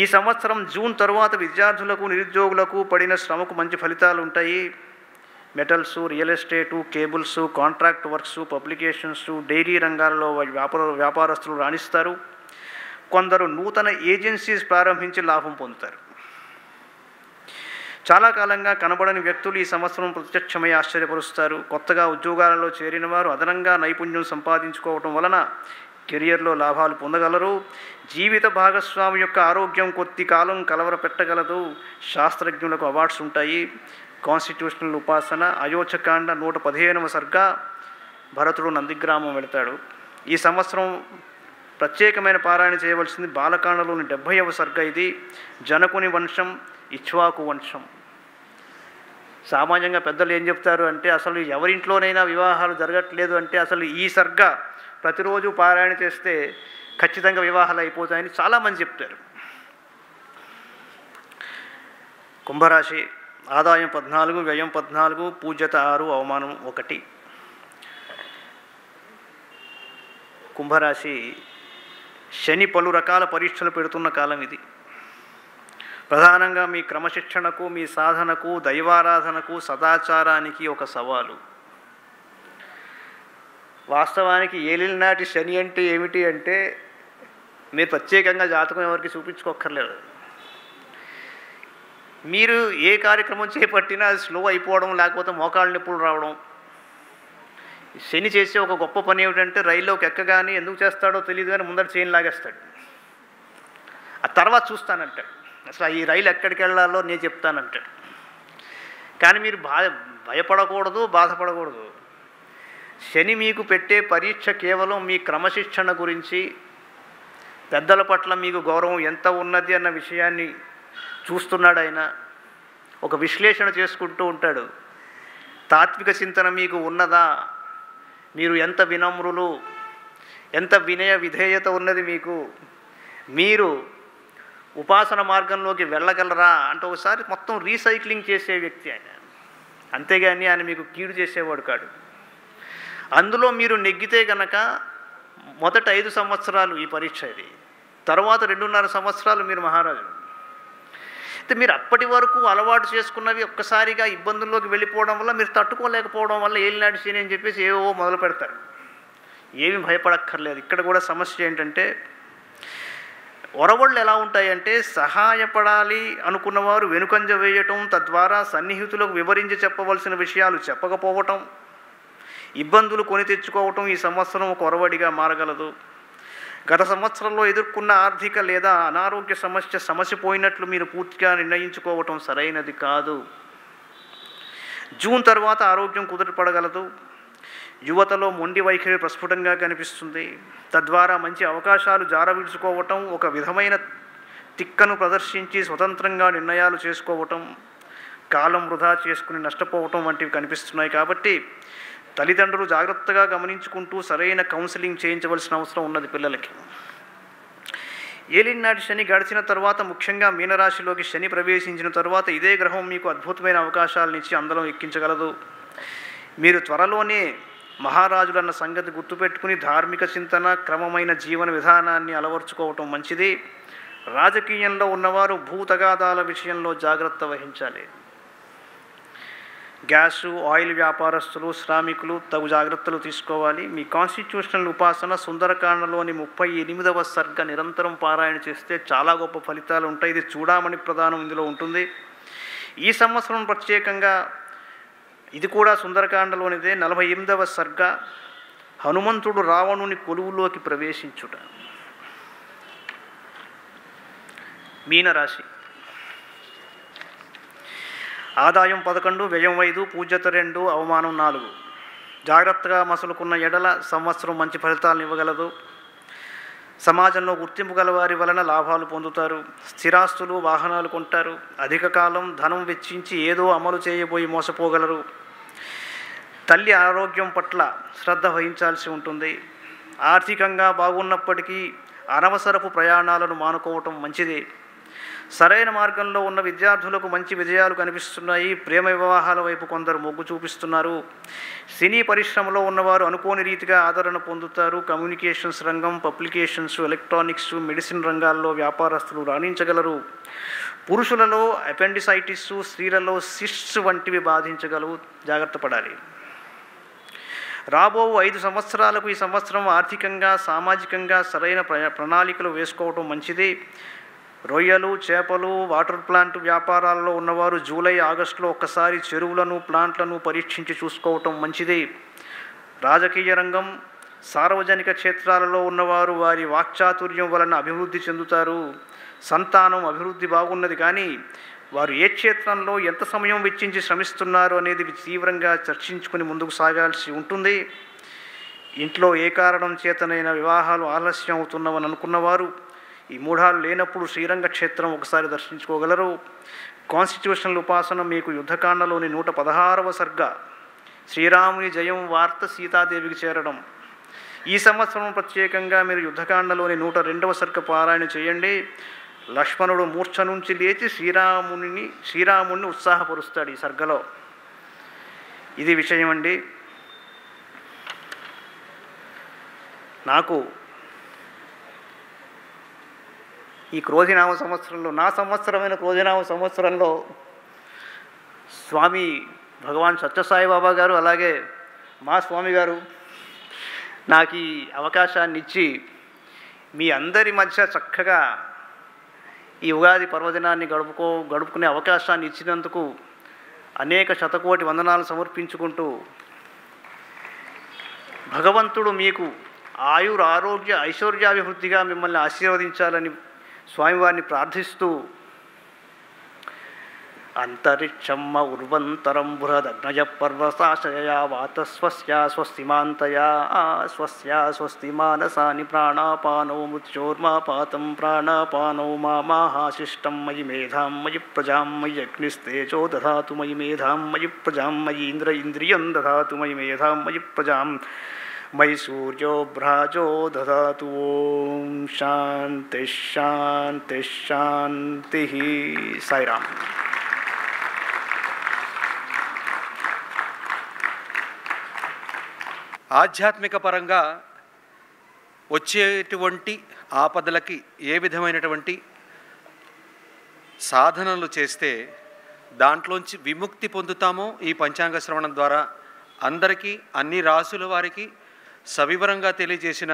ఈ సంవత్సరం జూన్ తరువాత విద్యార్థులకు, నిరుద్యోగులకు పడిన శ్రమకు మంచి ఫలితాలు ఉంటాయి. Metals, real estate, cables, contract works, publications, dairy రంగాల్లో వ్యాపారస్తులు రాణిస్తారు. కొందరు నూతన ఏజెన్సీస్ ప్రారంభించి లాభం పొందుతారు. చాలా కాలంగా కనబడని వ్యక్తులు ఈ సంవత్సరం ప్రత్యక్షమై ఆశ్చర్యపరుస్తారు. కొత్తగా ఉద్యోగాలలో చేరిన వారు అదనంగా నైపుణ్యం సంపాదించుకోవటం వలన కెరియర్లో లాభాలు పొందగలరు. జీవిత భాగస్వామి యొక్క ఆరోగ్యం కొద్ది కాలం కలవరపెట్టగలదు. శాస్త్రజ్ఞులకు అవార్డ్స్ ఉంటాయి. కాన్స్టిట్యూషనల్ ఉపాసన అయోధ్యకాండ 115వ సర్గ. భరతుడు నందిగ్రామం వెళతాడు. ఈ సంవత్సరం ప్రత్యేకమైన పారాయణ చేయవలసింది బాలకాండలోని 70వ సర్గ. ఇది జనకుని వంశం, ఇక్ష్వాకు వంశం. సామాన్యంగా పెద్దలు ఏం చెప్తారు అంటే, అసలు ఎవరింట్లోనైనా వివాహాలు జరగట్లేదు అంటే అసలు ఈ సర్గ ప్రతిరోజు పారాయణ చేస్తే ఖచ్చితంగా వివాహాలు అయిపోతాయని చాలామంది చెప్తారు. కుంభరాశి. ఆదాయం 14, వ్యయం 14, పూజ్యత 6, అవమానం 1. కుంభరాశి. శని పలు రకాల పరీక్షలు పెడుతున్న కాలం ఇది. ప్రధానంగా మీ క్రమశిక్షణకు, మీ సాధనకు, దైవారాధనకు, సదాచారానికి ఒక సవాలు. వాస్తవానికి ఏలినాటి శని అంటే ఏమిటి అంటే, మీరు ప్రత్యేకంగా జాతకం ఎవరికి చూపించుకోక్కర్లేదు. మీరు ఏ కార్యక్రమం చేపట్టినా అది స్లో అయిపోవడం, లేకపోతే మోకాళ్ళ నొప్పులు రావడం. శని చేసే ఒక గొప్ప పని ఏమిటంటే, రైల్లోకి ఎక్కగానే ఎందుకు చేస్తాడో తెలియదు కానీ ముందర చైన్ లాగేస్తాడు. ఆ తర్వాత చూస్తానంటాడు. అసలు ఈ రైలు ఎక్కడికి వెళ్ళాలో నేను చెప్తానంటాడు. కానీ మీరు భయపడకూడదు, బాధపడకూడదు. శని మీకు పెట్టే పరీక్ష కేవలం మీ క్రమశిక్షణ గురించి, పెద్దల పట్ల మీకు గౌరవం ఎంత ఉన్నది అన్న విషయాన్ని చూస్తున్నాడు ఆయన. ఒక విశ్లేషణ చేసుకుంటూ ఉంటాడు. తాత్విక చింతన మీకు ఉన్నదా? మీరు ఎంత వినమ్రులు, ఎంత వినయ విధేయత ఉన్నది మీకు? మీరు ఉపాసన మార్గంలోకి వెళ్ళగలరా అంటే ఒకసారి మొత్తం రీసైక్లింగ్ చేసే వ్యక్తి ఆయన. అంతేగాని ఆయన మీకు కీడు చేసేవాడు కాడు. అందులో మీరు నెగ్గితే గనక మొదట 5 సంవత్సరాలు ఈ పరీక్ష ఇది, తర్వాత 2.5 సంవత్సరాలు మీరు మహారాజు. అయితే మీరు అప్పటి వరకు అలవాటు చేసుకున్నవి ఒక్కసారిగా ఇబ్బందుల్లోకి వెళ్ళిపోవడం వల్ల, మీరు తట్టుకోలేకపోవడం వల్ల ఏలినాటి శని అని చెప్పేసి ఏవో మొదలు పెడతారు. ఏమీ భయపడక్కర్లేదు. ఇక్కడ కూడా సమస్య ఏంటంటే, ఒరవళ్ళు ఎలా ఉంటాయంటే, సహాయపడాలి అనుకున్నవారు వెనుకంజ వేయటం, తద్వారా సన్నిహితులకు వివరించి చెప్పవలసిన విషయాలు చెప్పకపోవటం, ఇబ్బందులు కొని తెచ్చుకోవటం ఈ సంవత్సరం ఒక ఒరవడిగా మారగలదు. గత సంవత్సరంలో ఎదుర్కొన్న ఆర్థిక లేదా అనారోగ్య సమసిపోయినట్లు మీరు పూర్తిగా నిర్ణయించుకోవటం సరైనది కాదు. జూన్ తర్వాత ఆరోగ్యం కుదుటపడగలదు. యువతలో మొండి వైఖరి ప్రస్ఫుటంగా కనిపిస్తుంది. తద్వారా మంచి అవకాశాలు జారవిడుచుకోవటం, ఒక విధమైన తిక్కను ప్రదర్శించి స్వతంత్రంగా నిర్ణయాలు చేసుకోవటం, కాలం వృధా చేసుకుని నష్టపోవటం వంటివి కనిపిస్తున్నాయి. కాబట్టి తల్లిదండ్రులు జాగ్రత్తగా గమనించుకుంటూ సరైన కౌన్సిలింగ్ చేయించవలసిన అవసరం ఉన్నది పిల్లలకి. ఏలినాటి శని గడిచిన తర్వాత, ముఖ్యంగా మీనరాశిలోకి శని ప్రవేశించిన తర్వాత ఇదే గ్రహం మీకు అద్భుతమైన అవకాశాలనిచ్చి అందరం ఎక్కించగలదు. మీరు త్వరలోనే మహారాజులన్న సంగతి గుర్తుపెట్టుకుని ధార్మిక చింతన, క్రమమైన జీవన విధానాన్ని అలవర్చుకోవటం మంచిది. రాజకీయంలో ఉన్నవారు భూతగాదాల విషయంలో జాగ్రత్త వహించాలి. గ్యాసు, ఆయిల్ వ్యాపారస్తులు, శ్రామికులు తగు జాగ్రత్తలు తీసుకోవాలి. మీ కాన్స్టిట్యూషనల్ ఉపాసన సుందరకాండలోని 38వ సర్గ నిరంతరం పారాయణ చేస్తే చాలా గొప్ప ఫలితాలు ఉంటాయి. ఇది చూడామణి ప్రధానం ఇందులో ఉంటుంది. ఈ సంవత్సరం ప్రత్యేకంగా ఇది కూడా సుందరకాండలోనిదే. 48వ సర్గ హనుమంతుడు రావణుని కొలువులోకి ప్రవేశించుట. మీనరాశి. ఆదాయం 11, వ్యయం 5, పూజ్యత 2, అవమానం 4. జాగ్రత్తగా మసలుకున్న ఎడల సంవత్సరం మంచి ఫలితాలను ఇవ్వగలదు. సమాజంలో గుర్తింపు గల వారి వలన లాభాలు పొందుతారు. స్థిరాస్తులు, వాహనాలు కొంటారు. అధిక కాలం ధనం వెచ్చించి ఏదో అమలు చేయబోయి మోసపోగలరు. తల్లి ఆరోగ్యం పట్ల శ్రద్ధ వహించాల్సి ఉంటుంది. ఆర్థికంగా బాగున్నప్పటికీ అనవసరపు ప్రయాణాలను మానుకోవటం మంచిది. సరైన మార్గంలో ఉన్న విద్యార్థులకు మంచి విజయాలు కనిపిస్తున్నాయి. ప్రేమ వివాహాల వైపు కొందరు మొగ్గు చూపిస్తున్నారు. సినీ పరిశ్రమలో ఉన్నవారు అనుకోని రీతిగా ఆదరణ పొందుతారు. కమ్యూనికేషన్స్ రంగం, పబ్లికేషన్స్, ఎలక్ట్రానిక్స్, మెడిసిన్ రంగాల్లో వ్యాపారస్తులు రాణించగలరు. పురుషులలో అపెండిసైటిస్, స్త్రీలలో సిస్ట్స్ వంటివి బాధించగలవు. జాగ్రత్త పడాలి. రాబో 5 సంవత్సరాలకు ఈ సంవత్సరం ఆర్థికంగా, సామాజికంగా సరైన ప్రణాళికలు వేసుకోవటం మంచిది. రొయ్యలు, చేపలు, వాటర్ ప్లాంట్ వ్యాపారాల్లో ఉన్నవారు జూలై, ఆగస్టులో ఒక్కసారి చెరువులను, ప్లాంట్లను పరీక్షించి చూసుకోవటం మంచిది. రాజకీయ రంగం, సార్వజనిక క్షేత్రాలలో ఉన్నవారు వారి వాక్చాతుర్యం వలన అభివృద్ధి చెందుతారు. సంతానం అభివృద్ధి బాగున్నది, కానీ వారు ఏ క్షేత్రంలో ఎంత సమయం వెచ్చించి శ్రమిస్తున్నారు అనేది తీవ్రంగా చర్చించుకుని ముందుకు సాగాల్సి ఉంటుంది. ఇంట్లో ఏ కారణం చేతనైనా వివాహాలు ఆలస్యం అవుతున్నవని అనుకున్నవారు ఈ మూఢాలు లేనప్పుడు శ్రీరంగ క్షేత్రం ఒకసారి దర్శించుకోగలరు. కాన్స్టిట్యూషనల్ ఉపాసన మీకు యుద్ధకాండలోని 116వ సర్గ శ్రీరాముని జయం వార్త సీతాదేవికి చేరడం. ఈ సంవత్సరం ప్రత్యేకంగా మీరు యుద్ధకాండలోని 102వ సర్గ పారాయణ చేయండి. లక్ష్మణుడు మూర్ఛ నుంచి లేచి శ్రీరాముడిని ఉత్సాహపరుస్తాడు ఈ సర్గలో. ఇది విషయం అండి. నాకు ఈ క్రోధినామ సంవత్సరంలో, నా సంవత్సరమైన క్రోధినామ సంవత్సరంలో స్వామి భగవాన్ సత్యసాయిబాబా గారు, అలాగే మా స్వామి గారు నాకు ఈ అవకాశాన్ని ఇచ్చి మీ అందరి మధ్య చక్కగా ఈ ఉగాది పర్వదినాన్ని గడుపుకునే అవకాశాన్ని ఇచ్చినందుకు అనేక శతకోటి వందనాలు సమర్పించుకుంటూ, భగవంతుడు మీకు ఆయుర ఆరోగ్య ఐశ్వర్యాభివృద్ధిగా మిమ్మల్ని ఆశీర్వదించాలని స్వామివారిని ప్రార్థిస్తూ, అంతరిక్షమ్మ ఉర్వంతరం బృహదగ్నయ పర్వసాశయా వాతస్వస్యా స్వస్తిమాంతయా స్వస్యా స్వస్తి మానసాని ప్రాణాపానో మృత్యోర్మాపాతం ప్రాణాపానో మామాహాశిష్టం మయి మేధాం మయి ప్రజాం మయి అగ్నిస్తేజో దధాతు మయి మేధాం మయి ప్రజాం మయి ఇంద్రియం దధాతు మయి మేధాం మయి ప్రజాం మయి సూర్యో భ్రాజో దధాతు. ఓం శాంతి శాంతి శాంతి. సాయిరామ్. ఆధ్యాత్మిక పరంగా వచ్చేటువంటి ఆపదలకి ఏ విధమైనటువంటి సాధనలు చేస్తే దాంట్లోంచి విముక్తి పొందుతామో ఈ పంచాంగ శ్రవణం ద్వారా అందరికీ, అన్ని రాసుల వారికి సవివరంగా తెలియజేసిన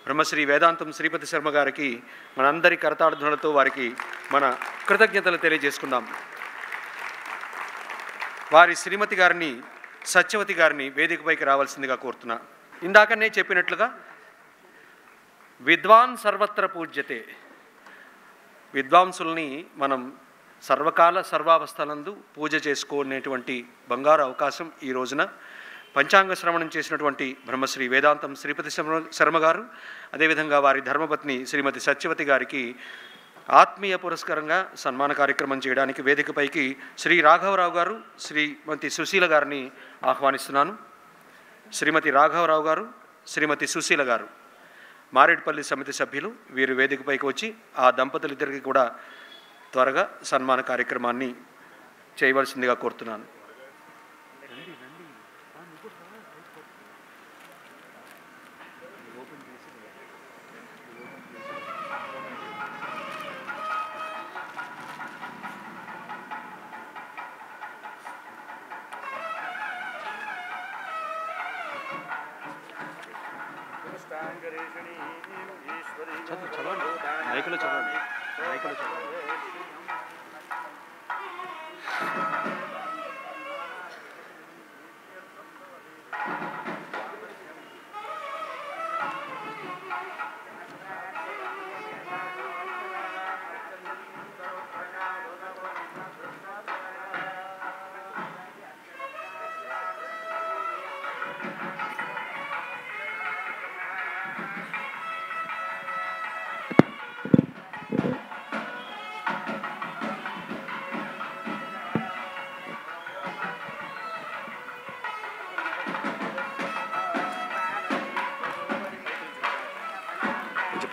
బ్రహ్మశ్రీ వేదాంతం శ్రీపతి శర్మ గారికి మనందరి కరతాళధ్వనులతో వారికి మన కృతజ్ఞతలు తెలియజేసుకుందాం. వారి శ్రీమతి గారిని, సత్యవతి గారిని వేదికపైకి రావాల్సిందిగా కోరుతున్నా. ఇందాకనే చెప్పినట్లుగా విద్వాన్ సర్వత్ర పూజ్యతే, విద్వాంసుల్ని మనం సర్వకాల సర్వావస్థలందు పూజ చేసుకునేటువంటి బంగారు అవకాశం ఈ రోజున పంచాంగ శ్రవణం చేసినటువంటి బ్రహ్మశ్రీ వేదాంతం శ్రీపతి శర్మ గారు, అదేవిధంగా వారి ధర్మపత్ని శ్రీమతి సత్యవతి గారికి ఆత్మీయ పురస్కారంగా సన్మాన కార్యక్రమం చేయడానికి వేదికపైకి శ్రీ రాఘవరావు గారు, శ్రీమతి సుశీల గారిని ఆహ్వానిస్తున్నాను. శ్రీమతి రాఘవరావు గారు, శ్రీమతి సుశీల గారు మారేడుపల్లి సమితి సభ్యులు. వీరు వేదికపైకి వచ్చి ఆ దంపతులిద్దరికీ కూడా త్వరగా సన్మాన కార్యక్రమాన్ని చేయవలసిందిగా కోరుతున్నాను. మైకులో చదవండి.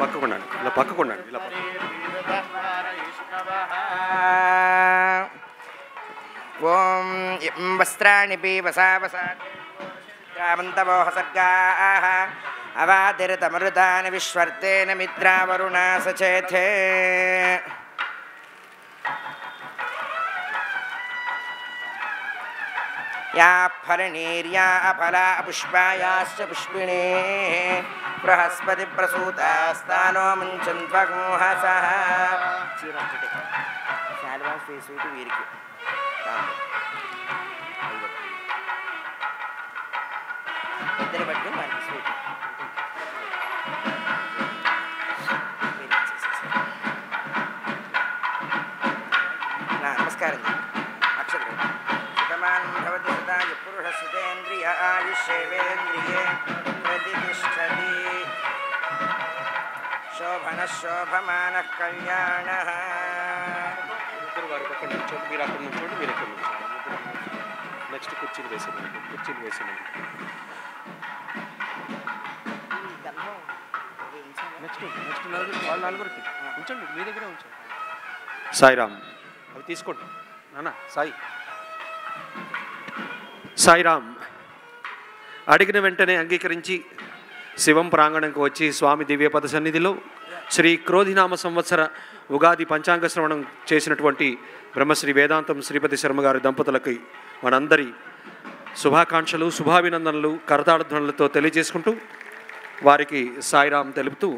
పక్కకుండండి, ఇలా పక్కకుండండి, ఇలా ఓం వస్త్రాణి పీవసావసావంతవోహ సర్గాః అవాతిరతమృతాని విశ్వర్తేన మిత్రావరుణా సచేథే. యా ఫలనీర్యా ఫలా పుష్పాయాశ్చ పుష్పిణే బృహస్పతి ప్రసూతాస్తానో ముంచన్వగోహసః. శాల్వా ఫేస్ వీరికి ఇద్దరు పట్టుకుని మనకి స్వీట్ నమస్కారం. అక్షరం శతమానం భవతి సదాయ పురుషసుతేంద్రియ ఆయుష్యేవేంద్రియే ప్రతిష్టతి. శోభన శోభమాన కళ్యాణ. వారి పక్కన నుంచోండి, మీరు అక్కడ నుంచోండి, మీరు ఇక్కడ నుంచోండి. నెక్స్ట్ కుర్చీలు వేసేయండి. నెక్స్ట్ నలుగురికి ఉంచండి, మీ దగ్గరే ఉంచండి. సాయిరామ్, అవి తీసుకోండి నాన్న. సాయిరామ్ అడిగిన వెంటనే అంగీకరించి శివం ప్రాంగణంకు వచ్చి స్వామి దివ్యపద సన్నిధిలో శ్రీ క్రోధినామ సంవత్సర ఉగాది పంచాంగ శ్రవణం చేసినటువంటి బ్రహ్మశ్రీ వేదాంతం శ్రీపతి శర్మ గారి దంపతులకి మనందరి శుభాకాంక్షలు, శుభాభినందనలు కరతాళధ్వనులతో తెలియజేసుకుంటూ వారికి సాయిరామ్ తెలుపుతూ